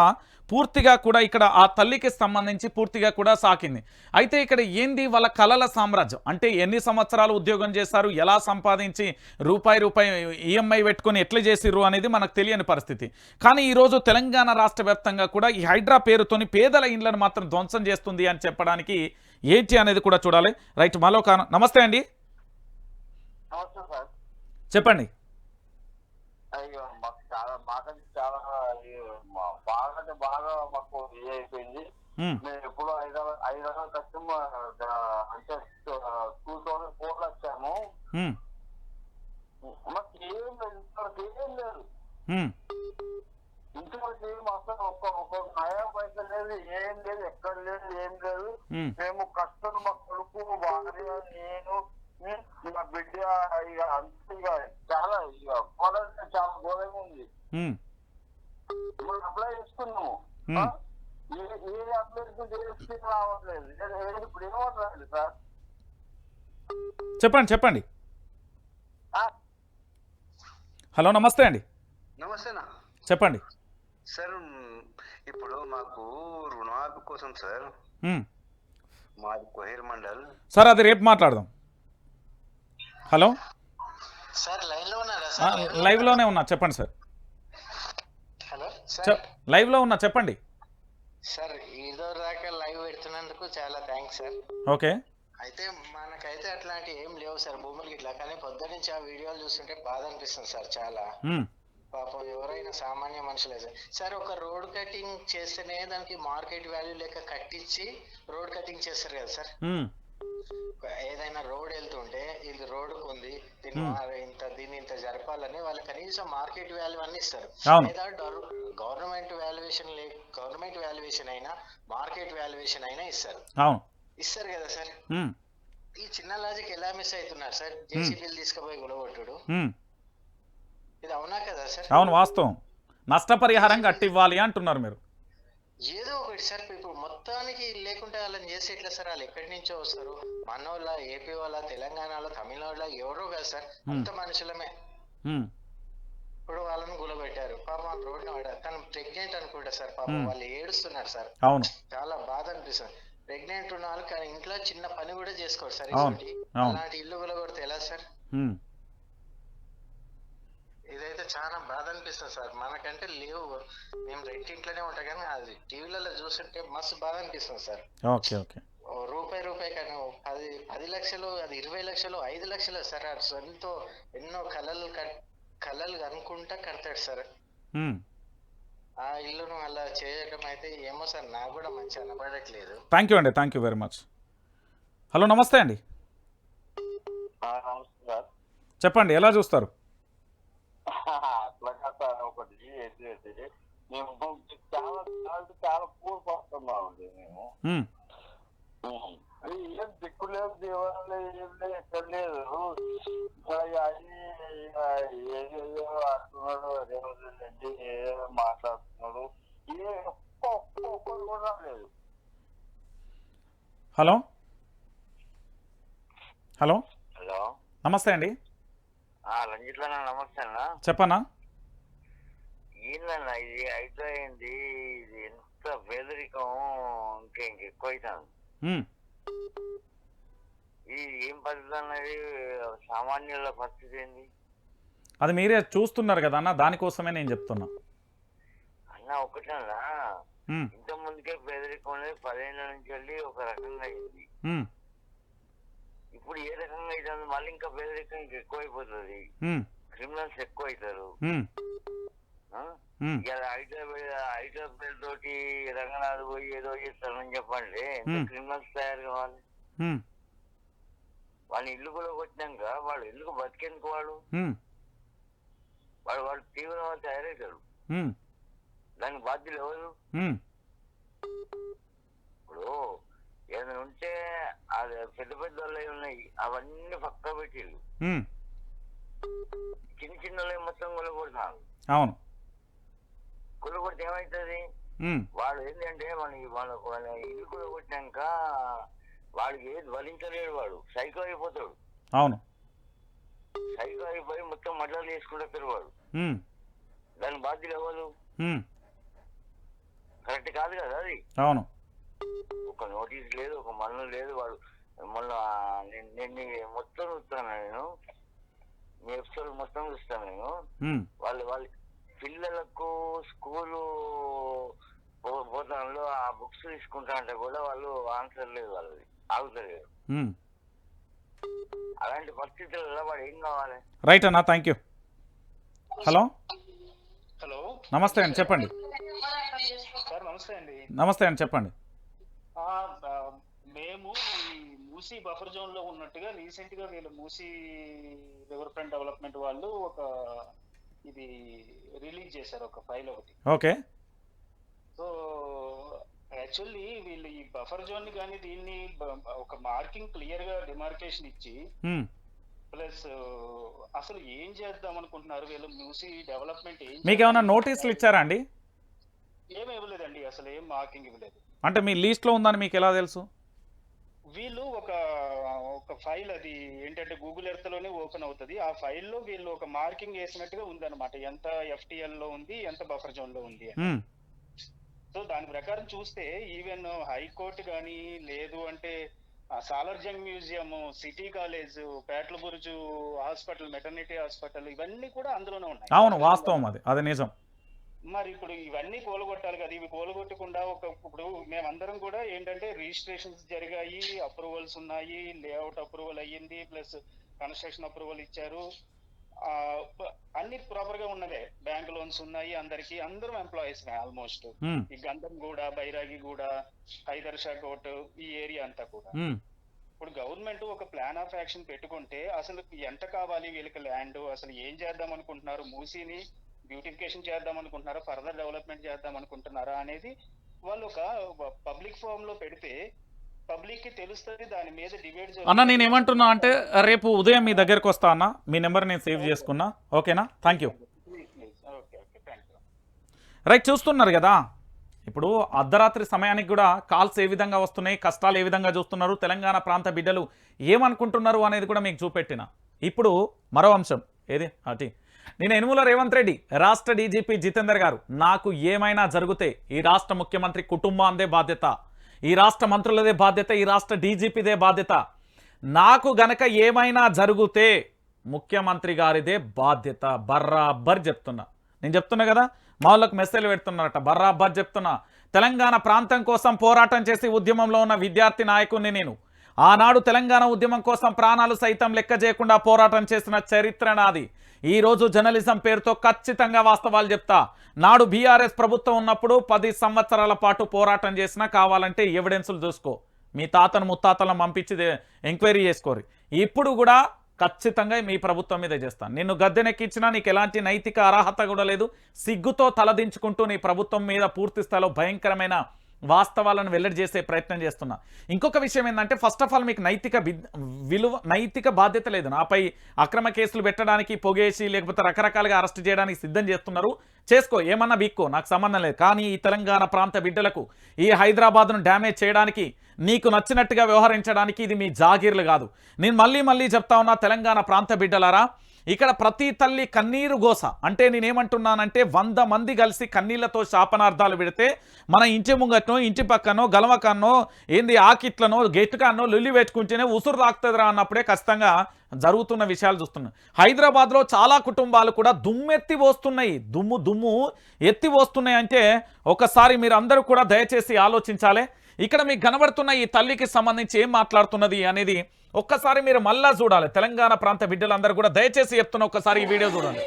పూర్తిగా కూడా ఇక్కడ ఆ తల్లికి సంబంధించి పూర్తిగా కూడా సాకింది. అయితే ఇక్కడ ఏంది వాళ్ళ కలల సామ్రాజ్యం అంటే ఎన్ని సంవత్సరాలు ఉద్యోగం చేశారు, ఎలా సంపాదించి రూపాయి ఈఎంఐ పెట్టుకొని ఎట్లా చేసిర్రు అనేది మనకు తెలియని పరిస్థితి. కానీ ఈరోజు తెలంగాణ రాష్ట్ర వ్యాప్తంగా కూడా ఈ హైడ్రా పేరుతోని పేదల ఇండ్లను మాత్రం ధ్వంసం చేస్తుంది అని చెప్పడానికి ఏంటి అనేది కూడా చూడాలి. రైట్, మాలో నమస్తే అండి, చెప్పండి. అయ్యో మాకు చాలా చాలా బాగా మాకు ఇది అయిపోయింది. మేము ఎప్పుడు హైదరాబాద్ కస్టమర్ అంటే 2004 వచ్చాము. మాకు ఏం లేదు, ఇంతవరకు అసలు ఒక్క నయా పైసలు లేదు, ఏం లేదు, ఎక్కడ లేదు, ఏం లేదు. మేము కష్టం, మా కొడుకు, భార్య, నేను, మా బిడ్డ, ఇక అంత ఇక చాలా ఘోరంగా ఉంది. మనం అప్లై చేసుకున్నాము. ఏ అభ్యర్థి చేసి రావట్లేదు. ఇప్పుడు ఏమవుతుంది సార్? చెప్పండి. హలో, నమస్తే అండి. నమస్తేనా చెప్పండి సార్. ఇప్పుడు మాకు రుణమాఫీ కోసం సార్, మాది కోహేర్ మండల్ సార్, అది రేపు మాట్లాడదాం. హలో సార్ లైన్ లో ఉన్నారా సార్? లైవ్ లోనే ఉన్నా, చెప్పండి సార్. హలో సార్, లైవ్ లో ఉన్నా, చెప్పండి సార్. ఏదో దాకా లైవ్ పెడుతున్నందుకు చాలా థ్యాంక్స్ సార్. ఓకే. అయితే మనకైతే అట్లాంటి ఏం లేవు సార్ భూములకి ఇట్లా, కానీ పొద్దు నుంచి ఆ వీడియోలు చూస్తుంటే బాధ అనిపిస్తుంది సార్ చాలా. పాపం ఎవరైనా సామాన్య మనుషులే సార్. ఒక రోడ్ కటింగ్ చేస్తేనే దానికి మార్కెట్ వాల్యూ లెక్క కట్టించి రోడ్ కటింగ్ చేస్తారు కదా సార్. ఏదైనా రోడ్ వెళ్తుంటే ఇది రోడ్డుకు ఉంది, దీన్ని ఇంత జరపాలని వాళ్ళు కనీసం మార్కెట్ వాల్యూ అన్ని ఇస్తారు. లేదా గవర్నమెంట్ వాల్యుయేషన్ అయినా మార్కెట్ వాల్యుయేషన్ అయినా ఇస్తారు కదా సార్. ఈ చిన్న లాజిక్ ఎలా మిస్ అవుతున్నారు సార్? జేసీబీలు తీసుకుపోయి గులగొట్టుడు, ఇది అవునా కదా సార్? అవును, వాస్తవం. నష్టపరిహారం కట్టివ్వాలి అంటున్నారు మీరు. ఏదో ఒకటి సార్. ఇప్పుడు మొత్తానికి లేకుంటే వాళ్ళని చేసి ఎట్లా సార్? వాళ్ళు ఎక్కడి నుంచో వస్తారు, మనోళ్ళ, ఏపీ వాళ్ళ, తెలంగాణలో, తమిళనాడులో, ఎవరో కదా సార్, అంత మనుషులమే. ఇప్పుడు వాళ్ళని గులబెట్టారు పాపం. రోడ్డు తను ప్రెగ్నెంట్ అనుకుంటా సార్. పాపం వాళ్ళు ఏడుస్తున్నారు సార్. చాలా బాధ అనిపిస్తుంది. ప్రెగ్నెంట్ ఉన్న వాళ్ళు కానీ ఇంట్లో చిన్న పని కూడా చేసుకోరు సార్. అలాంటి ఇల్లు గులగొడితే ఎలా సార్? ఇదైతే చాలా బాధ అనిపిస్తుంది సార్. మనకంటే లేవు, మేము రెండింట్లోనే ఉంటాం, కానీ అది టీవీలలో చూస్తుంటే మస్తు బాధ అనిపిస్తుంది సార్. రూపాయి కానీ 10 లక్షలు, అది 20 లక్షలు, 5 లక్షలు సార్. అది సొంతో ఎన్నో కళలు అనుకుంటా కడతాడు సార్. ఆ ఇల్లును అలా చేయడం అయితే ఏమో సార్, నాకు కూడా మంచిగా అనపడట్లేదు. థ్యాంక్ యూ అండి, thank you very much. Hello, నమస్తే అండి. చెప్పండి, ఎలా చూస్తారు? అట్లా ఒకటి మేము చాలా పూర్వపడుతున్నామండి. మేము ఏం దిక్కు లేదు, దేవాలయం లేదు, ఏం లేదు, ఎక్కడ లేదు. ఏదో అంటున్నాడు రేవంత్ రెడ్డి, ఏదో మాట్లాడుతున్నాడు, ఒక్కరు కూడా లేదు. హలో హలో హలో, నమస్తే అండి. రంజిత్ అన్న నమస్తే అన్న. చెప్పన్నా. ఏందన్నా ఇది అయిపోయింది, ఇది ఎంత పేదరికం ఇంకెక్కువ అవుతుంది. ఇది ఏం పరిస్థితి అన్నది, సామాన్యుల పరిస్థితి ఏంది? అది మీరే చూస్తున్నారు కదా అన్న, దానికోసమే నేను చెప్తున్నా అన్న. ఒకటన్నా, ఇంత ముందుకే పేదరికం అనేది 10 ఏళ్ళ నుంచి వెళ్ళి ఒక రకంగా అయింది. ఇప్పుడు ఏ రకంగా అవుతుంది, మళ్ళీ ఇంకా పేదరికం ఎక్కువ అయిపోతుంది, క్రిమినల్స్ ఎక్కువ అవుతారు. హైదరాబాద్ తోటి రంగనాథ్ పోయి ఏదో చేస్తారని చెప్పండి, క్రిమినల్స్ తయారు కావాలి. వాళ్ళ ఇల్లు కూడా కొట్టినాక వాళ్ళు ఇల్లుకు బతికేందుకు వాళ్ళు తీవ్రంగా తయారవుతారు. దానికి బాధ్యులు ఎవరు? ఇప్పుడు ఏదైనా ఉంటే అది పెద్ద పెద్ద వాళ్ళు ఉన్నాయి, అవన్నీ పక్క పెట్టిళ్ళు, చిన్న చిన్న మొత్తం కొలగొడతాను. అవును, కొలగొడితే ఏమవుతుంది? వాడు ఏంటంటే వాళ్ళ ఇల్లు కొలగొట్టినాక వాడికి ఏది వలించలేడు, వాడు సైకో అయిపోతాడు. అవును, సైకో అయిపోయి మొత్తం మడ్డలు చేసుకుంటారు వాడు. దాని బాధ్యులు ఎవరు? కరెక్ట్ కాదు కదా అది. అవును, ఒక నోటీస్ లేదు, ఒక మన్ను లేదు. వాడు మొన్న నేను మొత్తం చూస్తాను, నేను మీ ఎపిసోడ్ మొత్తం చూస్తాను నేను. వాళ్ళ పిల్లలకు స్కూలు పోతాను ఆ బుక్స్ తీసుకుంటా అంటే కూడా వాళ్ళు ఆన్సర్ లేదు, వాళ్ళది ఆగుతలేదు. అలాంటి పరిస్థితుల్లో వాడు ఏం కావాలి? రైట్ అన్న, థ్యాంక్ యూ. హలో హలో, నమస్తే అండి, చెప్పండి. సార్ నమస్తే అండి. నమస్తే అండి, చెప్పండి. మేము ఈ మూసీ బఫర్ జోన్ లో ఉన్నట్టుగా రీసెంట్ గా వీళ్ళు మూసీ రివర్ ఫ్రంట్ డెవలప్మెంట్ వాళ్ళు ఒక ఇది రిలీజ్ చేశారు, ఒక ఫైల్ ఒకటి. ఓకే. సో యాక్చువల్లీ వీళ్ళు ఈ బఫర్ జోన్ ని కానీ దీన్ని ఒక మార్కింగ్ క్లియర్ గా డిమార్కేషన్ ఇచ్చి ప్లస్ అసలు ఏం చేద్దాం అనుకుంటున్నారు వీళ్ళు? మూసీ డెవలప్మెంట్ మీకు ఏమైనా నోటీసులు ఇచ్చారా అండి? ఏమి ఇవ్వలేదండి, అసలు ఏం మార్కింగ్ ఇవ్వలేదు. అంటే మీ లిస్ట్లో ఉందని మీకు ఎలా తెలుసు? వీళ్ళు ఒక ఫైల్, అది ఏంటంటే గూగుల్ ఎర్త్ లోనే ఓపెన్ అవుతుంది, ఆ ఫైల్లో వీళ్ళు ఒక మార్కింగ్ వేసినట్టుగా ఉందన్నమాట, ఎంత FTL లో ఉంది, ఎంత బఫర్ జోన్ లో ఉంది అని. సో దాని ప్రకారం చూస్తే ఈవెన్ హైకోర్టు కానీ, లేదు అంటే Salarjung museum, city college, Petla Burj hospital, maternity hospital, ఇవన్నీ కూడా అందులోనే ఉన్నాయి. అవును, వాస్తవం, అది నిజం. మరి ఇప్పుడు ఇవన్నీ కూలగొట్టాలి కదా, ఇవి కూలగొట్టకుండా ఇప్పుడు మేమందరం కూడా ఏంటంటే రిజిస్ట్రేషన్స్ జరిగాయి, అప్రూవల్స్ ఉన్నాయి, లేఅవుట్ అప్రూవల్ అయ్యింది, ప్లస్ కన్స్ట్రక్షన్ అప్రూవల్ ఇచ్చారు, అన్ని ప్రాపర్ గా ఉన్నదే, బ్యాంక్ లోన్స్ ఉన్నాయి, అందరం ఎంప్లాయీస్ ఆల్మోస్ట్. ఈ గంధంగూడ, బైరాగిగూడ, హైదర్ షా కోట్, ఈ ఏరియా అంతా కూడా. ఇప్పుడు గవర్నమెంట్ ఒక ప్లాన్ ఆఫ్ యాక్షన్ పెట్టుకుంటే అసలు ఎంత కావాలి వీళ్ళకి ల్యాండ్, అసలు ఏం చేద్దాం అనుకుంటున్నారు, మూసీని బ్యూటిఫికేషన్ చేద్దాం అనుకుంటున్నారా, ఫర్దర్ డెవలప్మెంట్ చేద్దాం అనుకుంటున్నారా అనేది వాళ్ళు ఒక పబ్లిక్ ఫోరం లో పెడితే పబ్లిక్ కి తెలుస్తుంది, దాని మీద డిబేట్. అన్న నేను ఏమంటున్నా అంటే రేపు ఉదయం మీ దగ్గరకు వస్తా అన్న, మీ నెంబర్ నేను సేవ్ చేసుకున్నా, ఓకేనా? Thank you. రైట్, చూస్తున్నారు కదా ఇప్పుడు అర్ధరాత్రి సమయానికి కూడా కాల్స్ ఏ విధంగా వస్తున్నాయి, కష్టాలు ఏ విధంగా చూస్తున్నారు, తెలంగాణ ప్రాంత బిడ్డలు ఏమనుకుంటున్నారు అనేది కూడా మీకు చూపెట్టిన. ఇప్పుడు మరో అంశం ఏది అటి నేను యనుమల రేవంత్ రెడ్డి, రాష్ట్ర డీజీపీ జితేందర్ గారు, నాకు ఏమైనా జరిగితే ఈ రాష్ట్ర ముఖ్యమంత్రి కుటుంబాందే బాధ్యత, ఈ రాష్ట్ర మంత్రులదే బాధ్యత, ఈ రాష్ట్ర డీజీపీదే బాధ్యత, నాకు గనక ఏమైనా జరిగితే ముఖ్యమంత్రి గారిదే బాధ్యత, బర్రాబర్ చెప్తున్నా. నేను చెప్తున్నా కదా, మా వాళ్ళకు మెసేజ్లు పెడుతున్నారట, బర్రాబర్ చెప్తున్నా. తెలంగాణ ప్రాంతం కోసం పోరాటం చేసి ఉద్యమంలో ఉన్న విద్యార్థి నాయకుడిని నేను. ఆనాడు తెలంగాణ ఉద్యమం కోసం ప్రాణాలు సైతం లెక్క చేయకుండా పోరాటం చేసిన చరిత్ర నాది. ఈరోజు జర్నలిజం పేరుతో ఖచ్చితంగా వాస్తవాలు చెప్తా. నాడు బీఆర్ఎస్ ప్రభుత్వం ఉన్నప్పుడు 10 సంవత్సరాల పాటు పోరాటం చేసినా, కావాలంటే ఎవిడెన్సులు చూసుకో, మీ తాతను ముత్తాతలను పంపించి ఎంక్వైరీ చేసుకోరు. ఇప్పుడు కూడా ఖచ్చితంగా మీ ప్రభుత్వం మీద చేస్తాను. నిన్ను గద్దెనెక్కించినా నీకు ఎలాంటి నైతిక అర్హత కూడా లేదు. సిగ్గుతో తలదించుకుంటూ నీ ప్రభుత్వం మీద పూర్తి స్థాయిలో భయంకరమైన వాస్తవాలను వెల్లడి చేసే ప్రయత్నం చేస్తున్నా. ఇంకొక విషయం ఏంటంటే, ఫస్ట్ ఆఫ్ ఆల్ మీకు నైతిక బాధ్యత లేదు. నాపై అక్రమ కేసులు పెట్టడానికి, పొగేసి లేకపోతే రకరకాలుగా అరెస్ట్ చేయడానికి సిద్ధం చేస్తున్నారు. చేసుకో, ఏమన్నా బిక్కో, నాకు సంబంధం లేదు. కానీ ఈ తెలంగాణ ప్రాంత బిడ్డలకు, ఈ హైదరాబాద్ను డ్యామేజ్ చేయడానికి, నీకు నచ్చినట్టుగా వ్యవహరించడానికి ఇది మీ జాగీర్లు కాదు. నేను మళ్ళీ చెప్తా ఉన్నా, తెలంగాణ ప్రాంత బిడ్డలారా, ఇక్కడ ప్రతి తల్లి కన్నీరు గోస. అంటే నేనేమంటున్నానంటే 100 మంది కలిసి కన్నీళ్లతో శాపనార్థాలు పెడితే మన ఇంటి ముంగట్నో, ఇంటి పక్కనో, గలవకన్నో, ఏంది ఆకిట్లనో, గెట్టుకన్నో లొల్లి పెట్టుకుంటేనే ఉసురు రాకుతుందిరా అన్నప్పుడే ఖచ్చితంగా జరుగుతున్న విషయాలు చూస్తున్నాం. హైదరాబాద్లో చాలా కుటుంబాలు కూడా దుమ్మెత్తి పోస్తున్నాయి, దుమ్ము ఎత్తి పోస్తున్నాయి. అంటే ఒకసారి మీరు అందరూ కూడా దయచేసి ఆలోచించాలి. ఇక్కడ మీకు కనబడుతున్న ఈ తల్లికి సంబంధించి ఏం మాట్లాడుతున్నది అనేది ఒక్కసారి మీరు మళ్ళా చూడాలి. తెలంగాణ ప్రాంత బిడ్డలందరూ కూడా దయచేసి చెప్తున్న ఒక్కసారి ఈ వీడియో చూడండి.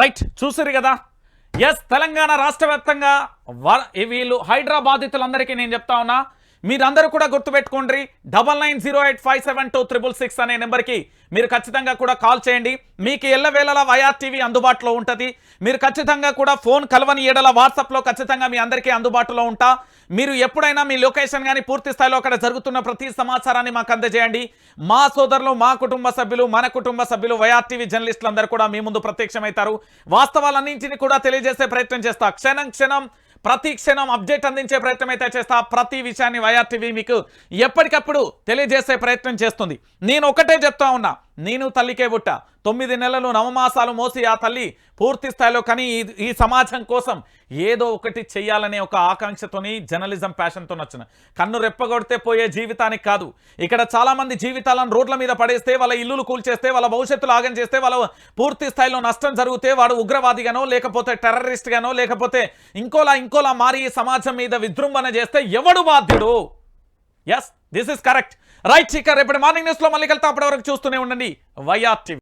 రైట్, చూసారు కదా. ఎస్, తెలంగాణ రాష్ట్ర వ్యాప్తంగా వీళ్ళు హైడ్రా బాధితులందరికీ నేను చెప్తా ఉన్నా, మీరందరూ కూడా గుర్తుపెట్టుకోండి. 9908572666 అనే నెంబర్కి మీరు ఖచ్చితంగా కూడా కాల్ చేయండి. మీకు ఎల్లవేళలా వైఆర్టీవీ అందుబాటులో ఉంటుంది. మీరు ఖచ్చితంగా కూడా ఫోన్ కలవని ఏడల వాట్సాప్లో ఖచ్చితంగా మీ అందరికీ అందుబాటులో ఉంటా. మీరు ఎప్పుడైనా మీ లొకేషన్ కానీ పూర్తి స్థాయిలో అక్కడ జరుగుతున్న ప్రతి సమాచారాన్ని మాకు అందజేయండి. మా సోదరులు, మా కుటుంబ సభ్యులు, మన కుటుంబ సభ్యులు, వైఆర్టీవీ జర్నలిస్టులు అందరూ కూడా మీ ముందు ప్రత్యక్షమవుతారు. వాస్తవాలన్నింటినీ కూడా తెలియజేసే ప్రయత్నం చేస్తా. క్షణం ప్రతి క్షణం అప్డేట్ అందించే ప్రయత్నం అయితే చేస్తా. ప్రతి విషయాన్ని వైఆర్టీవీ మీకు ఎప్పటికప్పుడు తెలియజేసే ప్రయత్నం చేస్తుంది. నేను ఒకటే చెప్తా ఉన్నా, నేను తల్లికే బుట్ట 9 నెలలు నవమాసాలు మోసి ఆ తల్లి పూర్తి స్థాయిలో కానీ ఈ సమాజం కోసం ఏదో ఒకటి చెయ్యాలనే ఒక ఆకాంక్షతోని జర్నలిజం ప్యాషన్తో వచ్చిన కన్ను రెప్పగొడితే పోయే జీవితానికి కాదు. ఇక్కడ చాలామంది జీవితాలను రోడ్ల మీద పడేస్తే, వాళ్ళ ఇల్లులు కూల్చేస్తే, వాళ్ళ భవిష్యత్తులు ఆగం చేస్తే, వాళ్ళ పూర్తి స్థాయిలో నష్టం జరిగితే వాడు ఉగ్రవాదిగానో లేకపోతే టెర్రరిస్ట్గానో లేకపోతే ఇంకోలా మారి ఈ సమాజం మీద విజృంభణ చేస్తే ఎవడు బాధ్యుడు? Yes, this is correct. Right, ఇక రేపటి మార్నింగ్ న్యూస్లో మళ్ళీ కలుతా. అప్పటి వరకు చూస్తూనే ఉండండి వైఆర్ టీవీ.